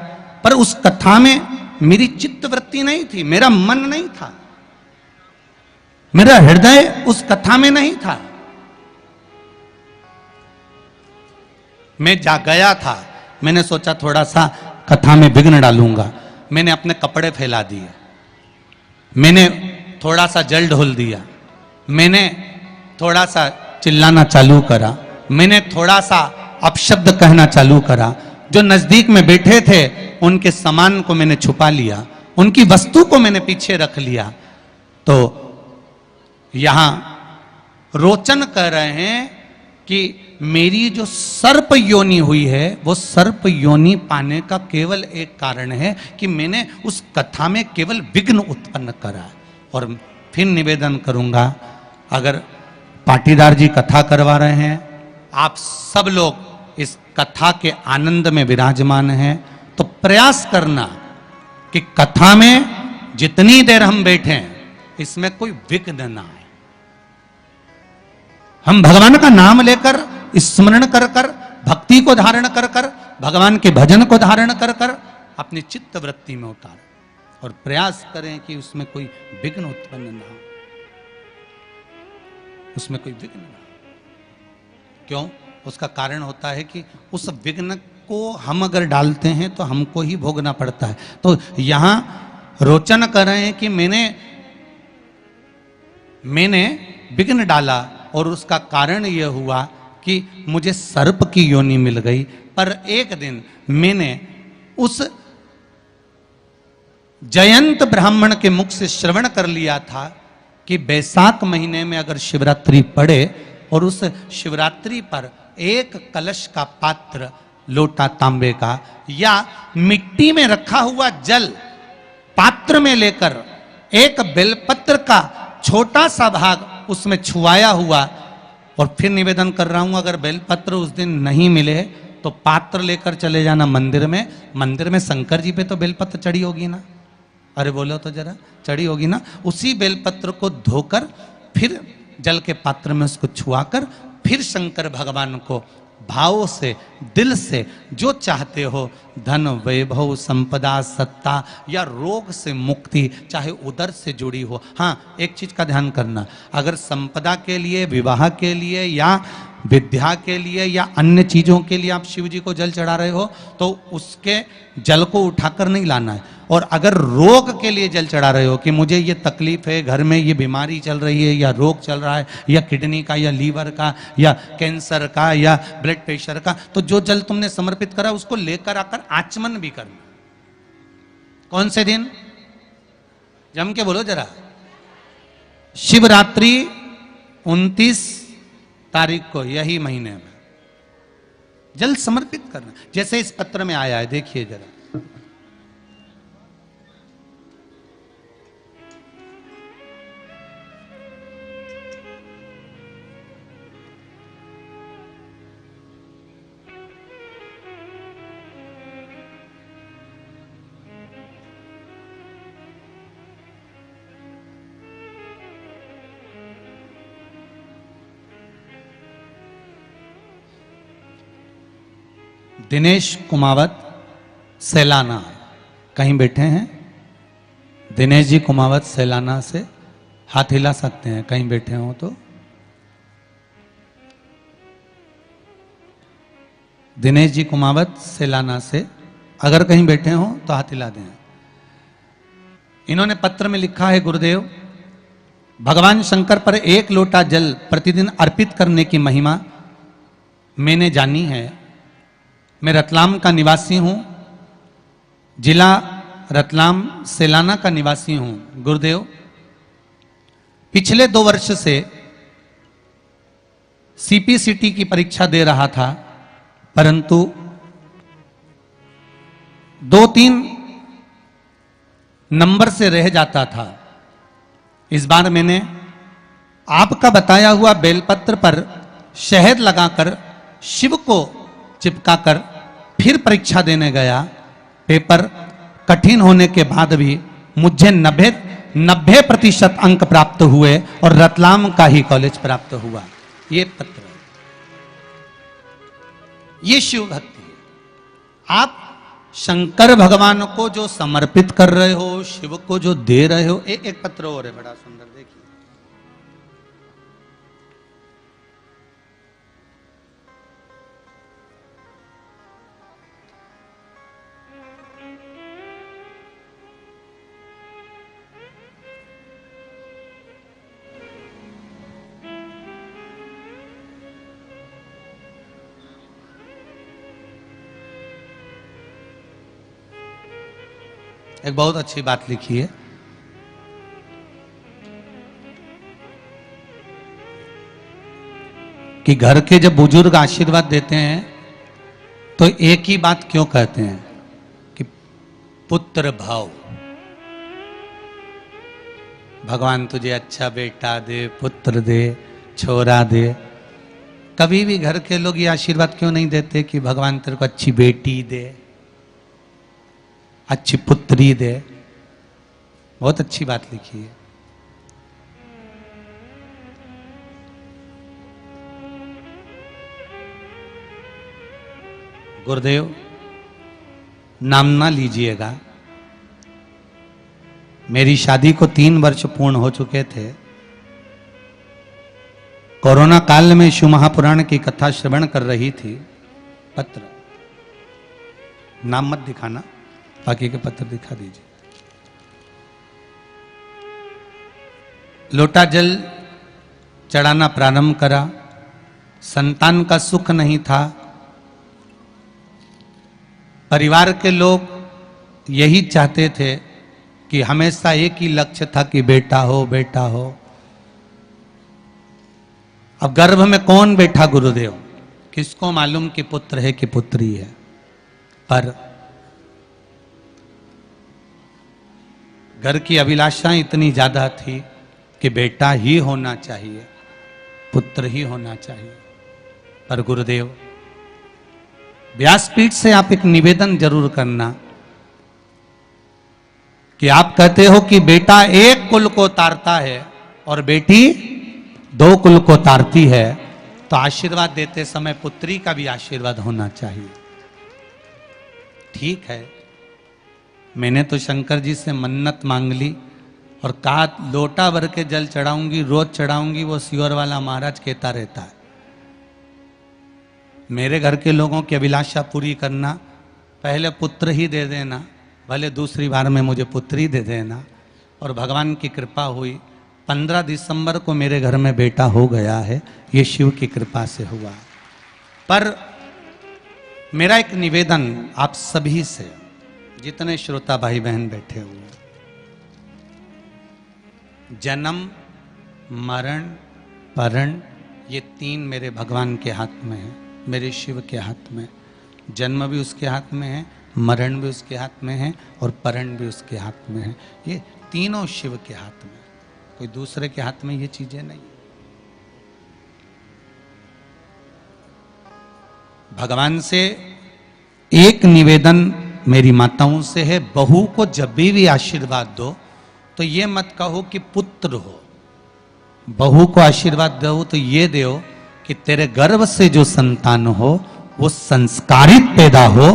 पर उस कथा में मेरी चित्तवृत्ति नहीं थी, मेरा मन नहीं था, मेरा हृदय उस कथा में नहीं था। मैं जा गया था, मैंने सोचा थोड़ा सा कथा में विघ्न डालूंगा, मैंने अपने कपड़े फैला दिए, मैंने थोड़ा सा जल ढोल दिया, मैंने थोड़ा सा चिल्लाना चालू करा, मैंने थोड़ा सा अपशब्द कहना चालू करा। जो नजदीक में बैठे थे उनके सामान को मैंने छुपा लिया, उनकी वस्तु को मैंने पीछे रख लिया। तो यहां रोचन कह रहे हैं कि मेरी जो सर्प योनि हुई है, वो सर्प योनि पाने का केवल एक कारण है कि मैंने उस कथा में केवल विघ्न उत्पन्न करा। और फिर निवेदन करूंगा, अगर पाटीदार जी कथा करवा रहे हैं, आप सब लोग इस कथा के आनंद में विराजमान हैं, तो प्रयास करना कि कथा में जितनी देर हम बैठे इसमें कोई विघ्न ना आए। हम भगवान का नाम लेकर, स्मरण कर कर, भक्ति को धारण कर कर, भगवान के भजन को धारण कर कर अपनी चित्त वृत्ति में उतार और प्रयास करें कि उसमें कोई विघ्न उत्पन्न ना हो, उसमें कोई विघ्न ना हो। क्यों? उसका कारण होता है कि उस विघ्न को हम अगर डालते हैं तो हमको ही भोगना पड़ता है। तो यहां रोचन कर रहे हैं कि मैंने विघ्न डाला और उसका कारण यह हुआ कि मुझे सर्प की योनि मिल गई। पर एक दिन मैंने उस जयंत ब्राह्मण के मुख से श्रवण कर लिया था कि बैसाख महीने में अगर शिवरात्रि पड़े और उस शिवरात्रि पर एक कलश का पात्र, लोटा तांबे का या मिट्टी में रखा हुआ जल पात्र में लेकर एक बेलपत्र का छोटा सा भाग उसमें छुआया हुआ, और फिर निवेदन कर रहा हूं अगर बेलपत्र उस दिन नहीं मिले तो पात्र लेकर चले जाना मंदिर में। मंदिर में शंकर जी पे तो बेलपत्र चढ़ी होगी ना, अरे बोलो तो जरा, चढ़ी होगी ना। उसी बेलपत्र को धोकर फिर जल के पात्र में उसको छुआकर फिर शंकर भगवान को भाव से, दिल से जो चाहते हो, धन, वैभव, संपदा, सत्ता या रोग से मुक्ति, चाहे उदर से जुड़ी हो। हाँ, एक चीज का ध्यान करना, अगर संपदा के लिए, विवाह के लिए या विद्या के लिए या अन्य चीजों के लिए आप शिव जी को जल चढ़ा रहे हो तो उसके जल को उठाकर नहीं लाना है। और अगर रोग के लिए जल चढ़ा रहे हो कि मुझे ये तकलीफ है, घर में ये बीमारी चल रही है या रोग चल रहा है या किडनी का या लीवर का या कैंसर का या ब्लड प्रेशर का, तो जो जल तुमने समर्पित करा उसको लेकर आकर आचमन भी करना। कौन से दिन? जम के बोलो जरा। शिवरात्रि 29 तारीख को, यही महीने में जल समर्पित करना, जैसे इस पत्र में आया है, देखिए जरा। दिनेश कुमावत सैलाना, कहीं बैठे हैं? दिनेश जी कुमावत सैलाना से हाथ हिला सकते हैं, कहीं बैठे हो तो। दिनेश जी कुमावत सैलाना से अगर कहीं बैठे हो तो हाथ हिला दें। इन्होंने पत्र में लिखा है, गुरुदेव, भगवान शंकर पर 1 लोटा जल प्रतिदिन अर्पित करने की महिमा मैंने जानी है। मैं रतलाम का निवासी हूं, जिला रतलाम सैलाना का निवासी हूं। गुरुदेव, पिछले 2 वर्ष से सीपीसीटी की परीक्षा दे रहा था, परंतु 2-3 नंबर से रह जाता था। इस बार मैंने आपका बताया हुआ बेलपत्र पर शहद लगाकर शिव को चिपकाकर फिर परीक्षा देने गया। पेपर कठिन होने के बाद भी मुझे 90% अंक प्राप्त हुए और रतलाम का ही कॉलेज प्राप्त हुआ। ये पत्र, ये शिव भक्ति है। आप शंकर भगवान को जो समर्पित कर रहे हो, शिव को जो दे रहे हो। एक पत्र और है, बड़ा सुंदर, देखिए। एक बहुत अच्छी बात लिखी है कि घर के जब बुजुर्ग आशीर्वाद देते हैं तो एक ही बात क्यों कहते हैं कि पुत्र भाव, भगवान तुझे अच्छा बेटा दे, पुत्र दे, छोरा दे। कभी भी घर के लोग ये आशीर्वाद क्यों नहीं देते कि भगवान तेरे को अच्छी बेटी दे, अच्छी पुत्री दे। बहुत अच्छी बात लिखी है। गुरुदेव नाम ना लीजिएगा, मेरी शादी को 3 वर्ष पूर्ण हो चुके थे। कोरोना काल में शिव महापुराण की कथा श्रवण कर रही थी। पत्र, नाम मत दिखाना, बाकी के पत्र दिखा दीजिए। लोटा जल चढ़ाना प्रारंभ करा, संतान का सुख नहीं था। परिवार के लोग यही चाहते थे कि हमेशा एक ही लक्ष्य था कि बेटा हो, बेटा हो। अब गर्भ में कौन बैठा गुरुदेव, किसको मालूम कि पुत्र है कि पुत्री है। पर घर की अभिलाषा इतनी ज्यादा थी कि बेटा ही होना चाहिए, पुत्र ही होना चाहिए। पर गुरुदेव व्यासपीठ से आप एक निवेदन जरूर करना कि आप कहते हो कि बेटा एक कुल को तारता है और बेटी 2 कुल को तारती है, तो आशीर्वाद देते समय पुत्री का भी आशीर्वाद होना चाहिए। ठीक है, मैंने तो शंकर जी से मन्नत मांग ली और कहा लोटा भर के जल चढ़ाऊंगी, रोज चढ़ाऊंगी। वो सियोर वाला महाराज कहता रहता है मेरे घर के लोगों की अभिलाषा पूरी करना, पहले पुत्र ही दे देना, भले दूसरी बार में मुझे पुत्री दे देना। और भगवान की कृपा हुई, 15 दिसंबर को मेरे घर में बेटा हो गया है। ये शिव की कृपा से हुआ। पर मेरा एक निवेदन आप सभी से, जितने श्रोता भाई बहन बैठे हुए, जन्म मरण परण ये 3 मेरे भगवान के हाथ में है, मेरे शिव के हाथ में। जन्म भी उसके हाथ में है, मरण भी उसके हाथ में है और परण भी उसके हाथ में है। ये तीनों शिव के हाथ में, कोई दूसरे के हाथ में ये चीजें नहीं। भगवान से एक निवेदन मेरी माताओं से है, बहू को जब भी आशीर्वाद दो तो ये मत कहो कि पुत्र हो। बहू को आशीर्वाद दो तो ये दो कि तेरे गर्भ से जो संतान हो वो संस्कारित पैदा हो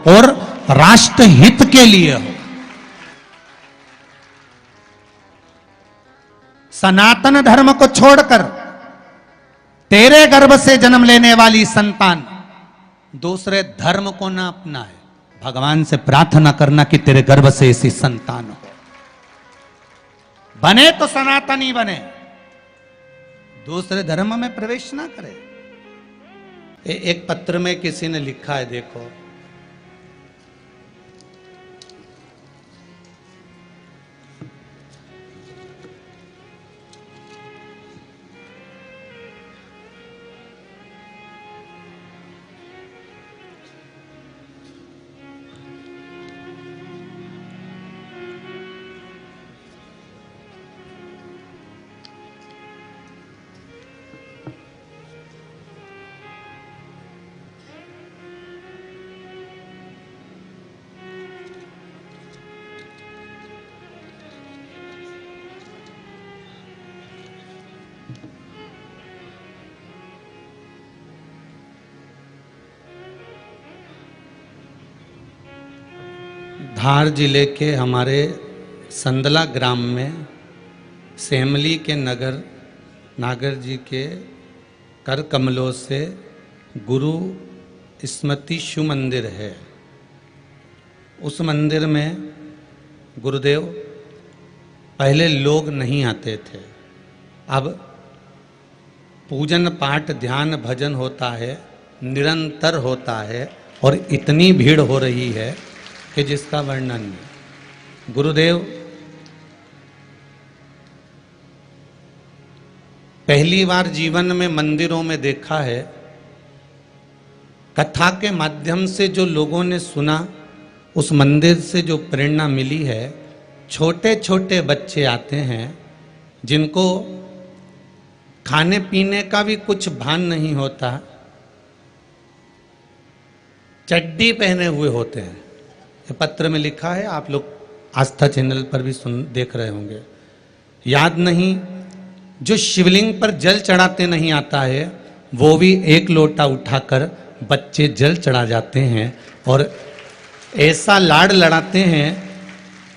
और राष्ट्र हित के लिए हो। सनातन धर्म को छोड़कर तेरे गर्भ से जन्म लेने वाली संतान दूसरे धर्म को ना अपनाए। भगवान से प्रार्थना करना कि तेरे गर्भ से ऐसी संतान हो, बने तो सनातनी बने, दूसरे धर्म में प्रवेश ना करे। एक पत्र में किसी ने लिखा है, देखो, धार जिले के हमारे संदला ग्राम में सेमली के नगर नागर जी के कर कमलों से गुरु स्मृति शिव मंदिर है। उस मंदिर में गुरुदेव पहले लोग नहीं आते थे, अब पूजन पाठ ध्यान भजन होता है, निरंतर होता है और इतनी भीड़ हो रही है कि जिसका वर्णन नहीं। गुरुदेव पहली बार जीवन में मंदिरों में देखा है, कथा के माध्यम से जो लोगों ने सुना, उस मंदिर से जो प्रेरणा मिली है, छोटे छोटे बच्चे आते हैं जिनको खाने पीने का भी कुछ भान नहीं होता, चड्डी पहने हुए होते हैं। ये पत्र में लिखा है, आप लोग आस्था चैनल पर भी देख रहे होंगे। याद नहीं, जो शिवलिंग पर जल चढ़ाते नहीं आता है वो भी एक लोटा उठाकर बच्चे जल चढ़ा जाते हैं और ऐसा लाड लड़ाते हैं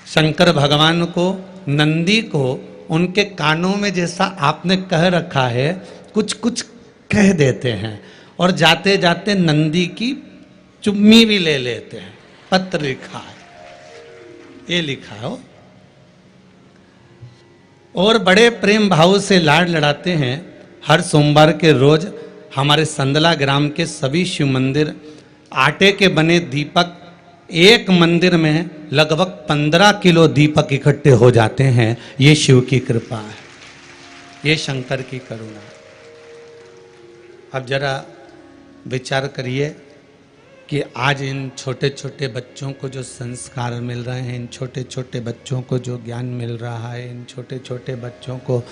शंकर भगवान को, नंदी को, उनके कानों में जैसा आपने कह रखा है कुछ कुछ कह देते हैं और जाते जाते नंदी की चुम्मी भी ले लेते हैं। पत्र लिखा है, ये लिखा हो। और बड़े प्रेम भाव से लाड लड़ाते हैं। हर सोमवार के रोज हमारे संदला ग्राम के सभी शिव मंदिर आटे के बने दीपक, एक मंदिर में लगभग 15 किलो दीपक इकट्ठे हो जाते हैं। ये शिव की कृपा है, ये शंकर की करुणा। अब जरा विचार करिए कि आज इन छोटे छोटे बच्चों को जो संस्कार मिल रहे हैं, इन छोटे छोटे बच्चों को जो ज्ञान मिल रहा है, इन छोटे छोटे बच्चों को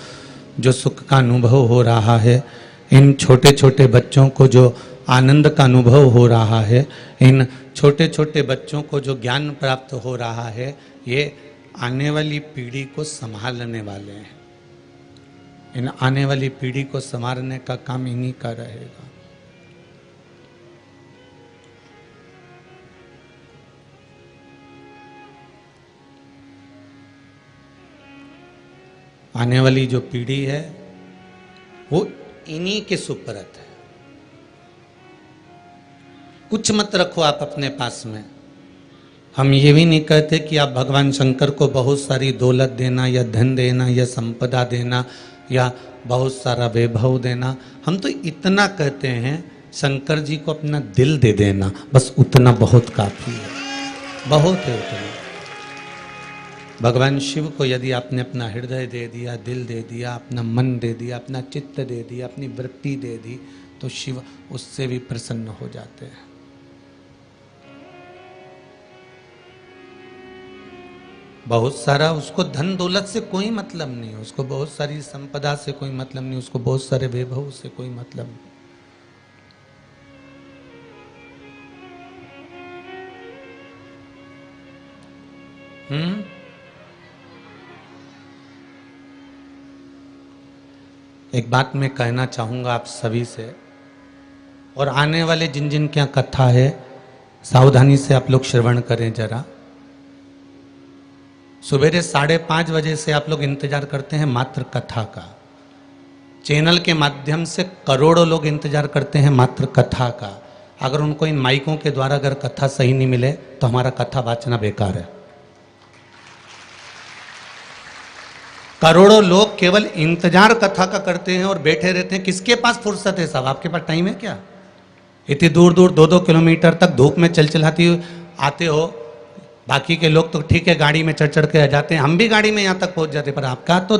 जो सुख का अनुभव हो रहा है, इन छोटे छोटे बच्चों को जो आनंद का अनुभव हो रहा है, इन छोटे छोटे बच्चों को जो ज्ञान प्राप्त हो रहा है, ये आने वाली पीढ़ी को संभालने वाले हैं। इन आने वाली पीढ़ी को संभालने का काम इन्हीं का रहेगा। आने वाली जो पीढ़ी है वो इन्हीं के सुपुर्द है। कुछ मत रखो आप अपने पास में। हम ये भी नहीं कहते कि आप भगवान शंकर को बहुत सारी दौलत देना या धन देना या संपदा देना या बहुत सारा वैभव देना। हम तो इतना कहते हैं शंकर जी को अपना दिल दे देना, बस उतना बहुत काफी है, बहुत है उतना। भगवान शिव को यदि आपने अपना हृदय दे दिया, दिल दे दिया, अपना मन दे दिया, अपना चित्त दे दिया, अपनी वृत्ति दे दी, तो शिव उससे भी प्रसन्न हो जाते हैं। बहुत सारा उसको धन दौलत से कोई मतलब नहीं, उसको बहुत सारी संपदा से कोई मतलब नहीं, उसको बहुत सारे वैभव से कोई मतलब नहीं। एक बात मैं कहना चाहूंगा आप सभी से, और आने वाले जिन जिन क्या कथा है सावधानी से आप लोग श्रवण करें जरा। सवेरे 5:30 बजे से आप लोग इंतजार करते हैं मात्र कथा का। चैनल के माध्यम से करोड़ों लोग इंतजार करते हैं मात्र कथा का। अगर उनको इन माइकों के द्वारा अगर कथा सही नहीं मिले तो हमारा कथा वाचना बेकार है। करोड़ों लोग केवल इंतजार कथा का करते हैं और बैठे रहते हैं। किसके पास फुर्सत है साहब? आपके पास टाइम है क्या? इतनी दूर दूर 2-2 किलोमीटर तक धूप में चलचलाती आते हो। बाकी के लोग तो ठीक है गाड़ी में चढ़ चढ़ के आ जाते हैं, हम भी गाड़ी में यहाँ तक पहुँच जाते, पर आपका तो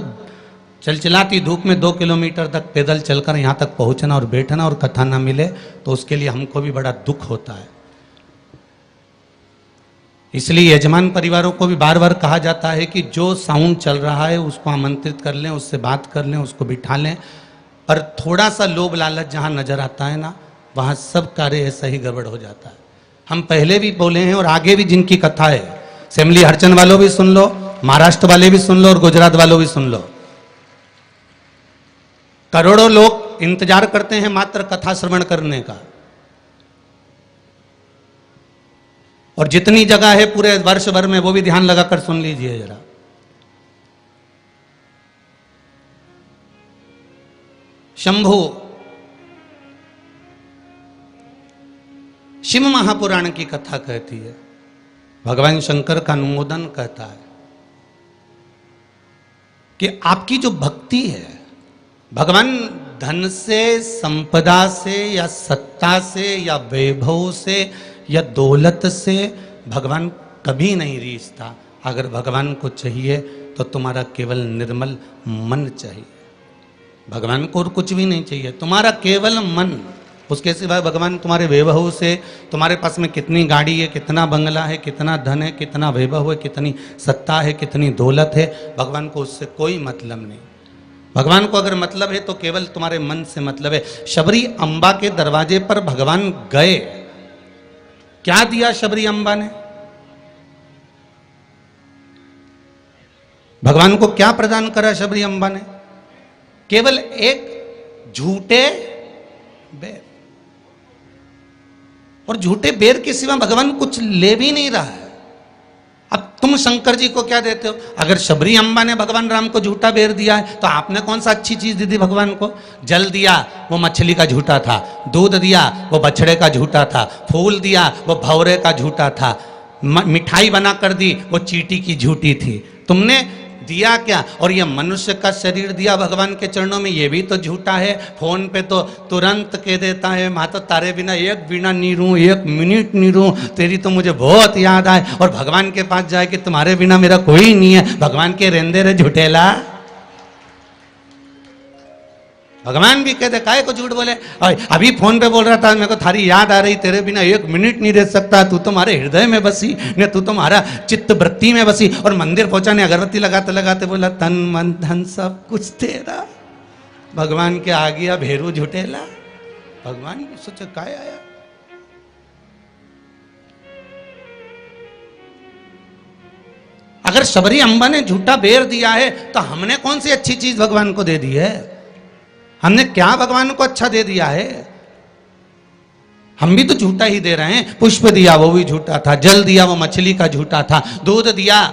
चलचलाती धूप में 2 किलोमीटर तक पैदल चलकर यहाँ तक पहुँचना और बैठना और कथा ना मिले तो उसके लिए हमको भी बड़ा दुख होता है। इसलिए यजमान परिवारों को भी बार बार कहा जाता है कि जो साउंड चल रहा है उसको आमंत्रित कर लें, उससे बात कर लें, उसको बिठा लें। पर थोड़ा सा लोभ लालच जहाँ नजर आता है ना, वहाँ सब कार्य ऐसा ही गड़बड़ हो जाता है। हम पहले भी बोले हैं और आगे भी जिनकी कथा है, सेमली हरचंद वालों भी सुन लो, महाराष्ट्र वाले भी सुन लो और गुजरात वालों भी सुन लो। करोड़ों लोग इंतजार करते हैं मात्र कथा श्रवण करने का। और जितनी जगह है पूरे वर्ष भर में वो भी ध्यान लगाकर सुन लीजिए जरा। शंभु शिव महापुराण की कथा कहती है, भगवान शंकर का अनुमोदन कहता है कि आपकी जो भक्ति है, भगवान धन से, संपदा से या सत्ता से या वैभव से या दौलत से भगवान कभी नहीं रीझता। अगर भगवान को चाहिए तो तुम्हारा केवल निर्मल मन चाहिए। भगवान को और कुछ भी नहीं चाहिए, तुम्हारा केवल मन। उसके सिवाय भगवान तुम्हारे वैभव से, तुम्हारे पास में कितनी गाड़ी है, कितना बंगला है, कितना धन है, कितना वैभव है, कितनी सत्ता है, कितनी दौलत है, भगवान को उससे कोई मतलब नहीं। भगवान को अगर मतलब है तो केवल तुम्हारे मन से मतलब है। शबरी अम्बा के दरवाजे पर भगवान गए, क्या दिया शबरी अम्बा ने? भगवान को क्या प्रदान करा शबरी अम्बा ने? केवल एक झूठे बैल। और झूठे बेर के सिवा भगवान कुछ ले भी नहीं रहा है। अब तुम शंकर जी को क्या देते हो? अगर शबरी अम्बा ने भगवान राम को झूठा बेर दिया है तो आपने कौन सा अच्छी चीज दी थी भगवान को? जल दिया वो मछली का झूठा था, दूध दिया वो बछड़े का झूठा था, फूल दिया वो भौरे का झूठा था, मिठाई बना कर दी वो चींटी की झूठी थी। तुमने दिया क्या? और ये मनुष्य का शरीर दिया भगवान के चरणों में, ये भी तो झूठा है। फोन पे तो तुरंत कह देता है माता तारे बिना एक बिना नहीं रहूं, एक मिनट नहीं रहूं, तेरी तो मुझे बहुत याद आए। और भगवान के पास जाए कि तुम्हारे बिना मेरा कोई नहीं है। भगवान के रेंदे रे झूठेला। भगवान भी कहते काहे को झूठ बोले? अभी फोन पे बोल रहा था मेरे को थारी याद आ रही, तेरे बिना एक मिनट नहीं रह सकता, तू तुम्हारे हृदय में बसी ने, तू तुम्हारा चित्त वृत्ति में बसी। और मंदिर पहुंचा ने अगरबत्ती लगाते लगाते बोला तन मन धन सब कुछ तेरा। भगवान के आ गया भेरू झूठेला। भगवान की सोचा काय आया। अगर शबरी अम्बा ने झूठा बेर दिया है तो हमने कौन सी अच्छी चीज भगवान को दे दी है? हमने क्या भगवान को अच्छा दे दिया है? हम भी तो झूठा ही दे रहे हैं। पुष्प दिया वो भी झूठा था, जल दिया वो मछली का झूठा था, दूध दिया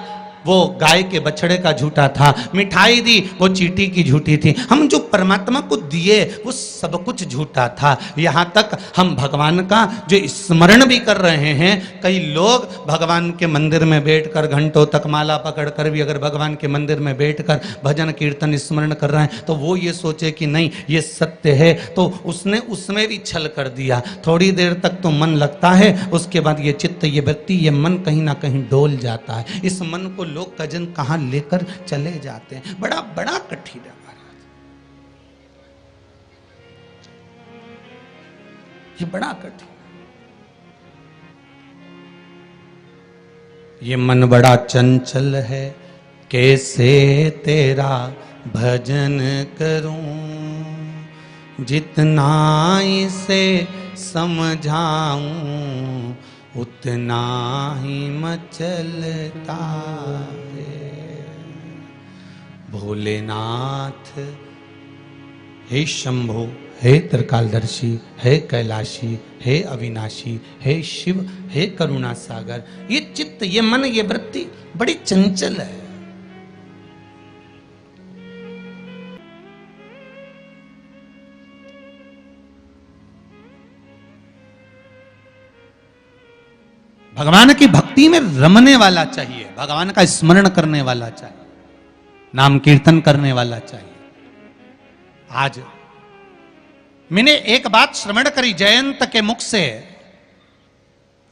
वो गाय के बछड़े का झूठा था, मिठाई दी वो चींटी की झूठी थी। हम जो परमात्मा को दिए वो सब कुछ झूठा था। यहाँ तक हम भगवान का जो स्मरण भी कर रहे हैं, कई लोग भगवान के मंदिर में बैठकर घंटों तक माला पकड़कर भी अगर भगवान के मंदिर में बैठकर भजन कीर्तन स्मरण कर रहे हैं तो वो ये सोचे कि नहीं ये सत्य है, तो उसने उसमें भी छल कर दिया। थोड़ी देर तक तो मन लगता है, उसके बाद ये चित्त ये वृत्ति ये मन कहीं ना कहीं डोल जाता है। इस मन को लोग कजन कहां लेकर चले जाते हैं। बड़ा बड़ा कठिन है महाराज, ये बड़ा कठिन। ये मन बड़ा चंचल है, कैसे तेरा भजन करूं, जितना इसे समझाऊं उतना ही मचलता है। भोलेनाथ हे शंभो, हे त्रिकालदर्शी, हे कैलाशी, हे अविनाशी, हे शिव, हे करुणा सागर। ये चित्त ये मन ये वृत्ति बड़ी चंचल है। भगवान की भक्ति में रमने वाला चाहिए, भगवान का स्मरण करने वाला चाहिए, नाम कीर्तन करने वाला चाहिए। आज मैंने एक बात श्रवण करी जयंत के मुख से,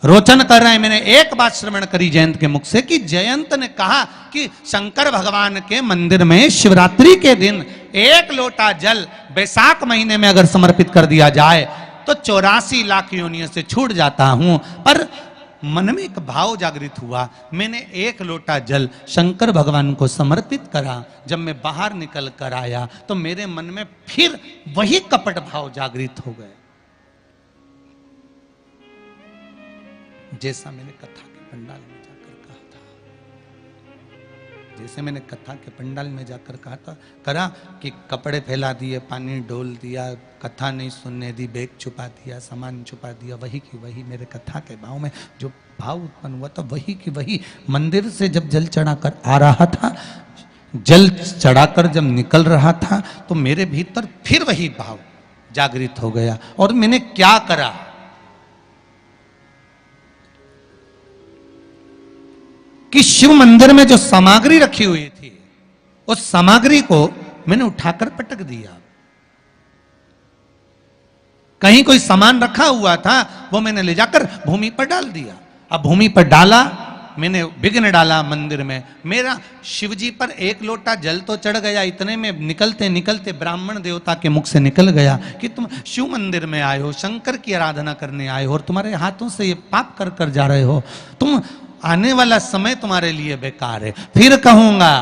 रोचन कर रहे हैं, मैंने एक बात श्रवण करी जयंत के मुख से कि जयंत ने कहा कि शंकर भगवान के मंदिर में शिवरात्रि के दिन 1 लोटा जल बैसाख महीने में अगर समर्पित कर दिया जाए तो 84 लाख योनियों से छूट जाता हूं। पर मन में एक भाव जागृत हुआ, मैंने 1 लोटा जल शंकर भगवान को समर्पित करा। जब मैं बाहर निकल कर आया तो मेरे मन में फिर वही कपट भाव जागृत हो गए, जैसा मैंने कथा के पंडाल में जाकर कहा था। जैसे मैंने कथा के पंडाल में जाकर कहा था करा कि कपड़े फैला दिए, पानी डोल दिया, कथा नहीं सुनने दी, बैग छुपा दिया, सामान छुपा दिया, वही की वही मेरे कथा के भाव में जो भाव उत्पन्न हुआ था वही की वही मंदिर से जब जल चढ़ाकर आ रहा था, जल चढ़ाकर जब निकल रहा था तो मेरे भीतर फिर वही भाव जागृत हो गया। और मैंने क्या करा कि शिव मंदिर में जो सामग्री रखी हुई थी उस सामग्री को मैंने उठाकर पटक दिया। कहीं कोई सामान रखा हुआ था वो मैंने ले जाकर भूमि पर डाल दिया। अब भूमि पर डाला, मैंने विघ्न डाला मंदिर में। मेरा शिवजी पर 1 लोटा जल तो चढ़ गया, इतने में निकलते निकलते ब्राह्मण देवता के मुख से निकल गया कि तुम शिव मंदिर में आए हो, शंकर की आराधना करने आए हो और तुम्हारे हाथों से ये पाप कर कर जा रहे हो, तुम आने वाला समय तुम्हारे लिए बेकार है। फिर कहूंगा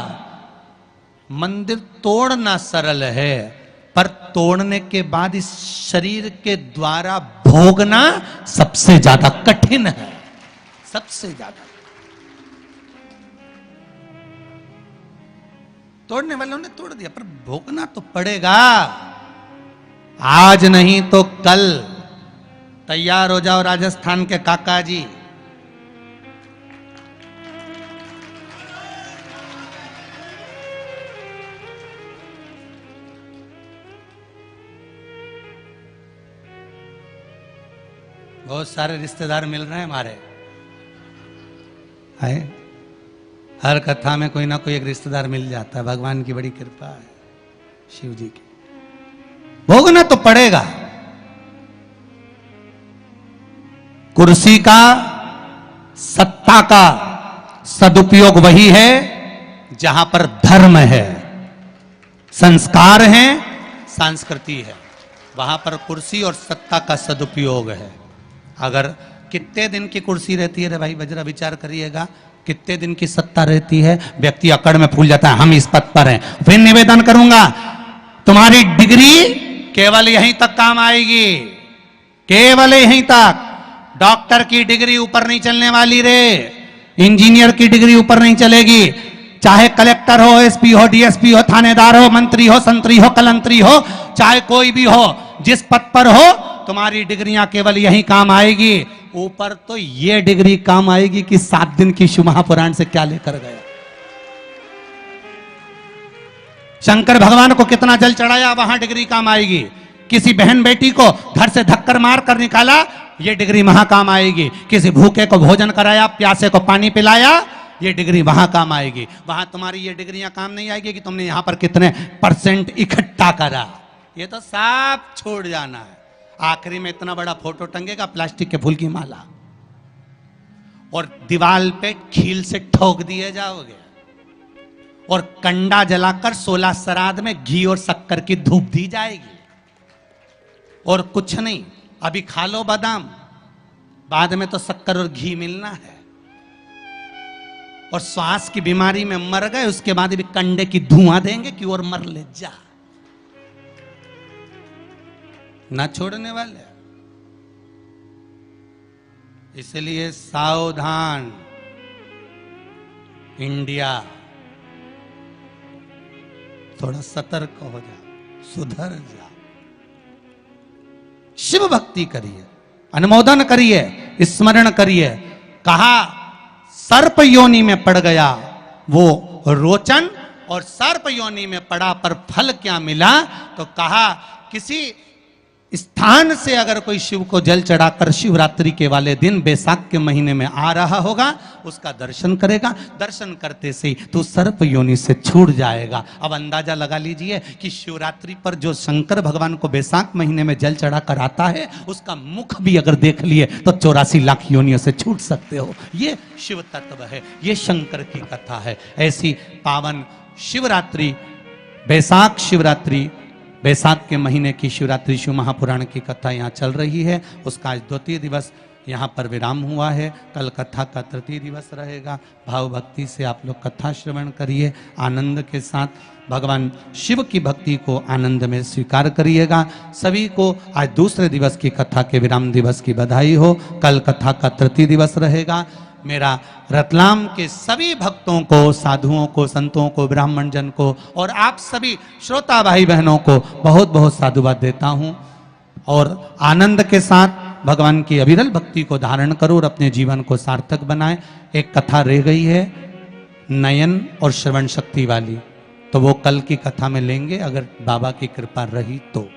मंदिर तोड़ना सरल है, पर तोड़ने के बाद इस शरीर के द्वारा भोगना सबसे ज्यादा कठिन है, सबसे ज्यादा। तोड़ने वालों ने तोड़ दिया पर भोगना तो पड़ेगा, आज नहीं तो कल। तैयार हो जाओ राजस्थान के काका जी। बहुत सारे रिश्तेदार मिल रहे हैं हमारे। है हर कथा में कोई ना कोई एक रिश्तेदार मिल जाता है। भगवान की बड़ी कृपा है, शिव जी की। भोगना तो पड़ेगा। कुर्सी का, सत्ता का सदुपयोग वही है जहां पर धर्म है, संस्कार है, संस्कृति है, वहां पर कुर्सी और सत्ता का सदुपयोग है। अगर कितने दिन की कुर्सी रहती है रे भाई, बजरा विचार करिएगा, कितने दिन की सत्ता रहती है, व्यक्ति अकड़ में फूल जाता है, हम इस पद पर हैं। फिर निवेदन करूंगा, तुम्हारी डिग्री केवल यहीं तक काम आएगी, केवल यहीं तक। डॉक्टर की डिग्री ऊपर नहीं चलने वाली रे, इंजीनियर की डिग्री ऊपर नहीं चलेगी। चाहे कलेक्टर हो, एसपी हो, डीएसपी हो, थानेदार हो, मंत्री हो, संतरी हो, कलंतरी हो, चाहे कोई भी हो, जिस पद पर हो, तुम्हारी डिग्रियां केवल यही काम आएगी। ऊपर तो ये डिग्री काम आएगी कि 7 दिन की शिव महापुराण से क्या लेकर गया। शंकर भगवान को कितना जल चढ़ाया, वहां डिग्री काम आएगी। किसी बहन बेटी को घर से धक्कर मार कर निकाला, ये डिग्री वहां काम आएगी। किसी भूखे को भोजन कराया, प्यासे को पानी पिलाया, ये डिग्री वहां काम आएगी। वहां तुम्हारी ये डिग्रियां काम नहीं आएगी कि तुमने यहां पर कितने % इकट्ठा करा। ये तो सब छोड़ जाना है। आखिरी में इतना बड़ा फोटो टंगेगा, प्लास्टिक के फूल की माला, और दीवार पे खील से ठोक दिए जाओगे, और कंडा जलाकर 16 श्राद्ध में घी और शक्कर की धूप दी जाएगी। और कुछ नहीं, अभी खा लो बादाम, बाद में तो शक्कर और घी मिलना है। और श्वास की बीमारी में मर गए, उसके बाद भी कंडे की धुआं देंगे कि और मर ले जा, ना छोड़ने वाले। इसलिए सावधान इंडिया, थोड़ा सतर्क हो जा, सुधर जा। शिव भक्ति करिए, अनुमोदन करिए, स्मरण करिए। कहा सर्प योनि में पड़ गया वो रोचन, और सर्प योनि में पड़ा पर फल क्या मिला। तो कहा किसी स्थान से अगर कोई शिव को जल चढ़ाकर शिवरात्रि के वाले दिन बैसाख के महीने में आ रहा होगा, उसका दर्शन करेगा। दर्शन करते से तो सर्प योनि से छूट जाएगा। अब अंदाजा लगा लीजिए कि शिवरात्रि पर जो शंकर भगवान को बैसाख महीने में जल चढ़ाकर आता है, उसका मुख भी अगर देख लिए तो 84 लाख योनियों से छूट सकते हो। ये शिव तत्व है, ये शंकर की कथा है। ऐसी पावन शिवरात्रि, बैसाख शिवरात्रि, बैसाख के महीने की शिवरात्रि शिव महापुराण की कथा यहाँ चल रही है। उसका आज 2 दिवस यहाँ पर विराम हुआ है। कल कथा का 3 दिवस रहेगा। भाव भक्ति से आप लोग कथा श्रवण करिए, आनंद के साथ भगवान शिव की भक्ति को आनंद में स्वीकार करिएगा। सभी को आज 2 दिवस की कथा के विराम दिवस की बधाई हो। कल कथा का 3 दिवस रहेगा। मेरा रतलाम के सभी भक्तों को, साधुओं को, संतों को, ब्राह्मण जन को और आप सभी श्रोता भाई बहनों को बहुत बहुत साधुवाद देता हूँ। और आनंद के साथ भगवान की अविरल भक्ति को धारण करो और अपने जीवन को सार्थक बनाएं। एक कथा रह गई है नयन और श्रवण शक्ति वाली, तो वो कल की कथा में लेंगे अगर बाबा की कृपा रही तो।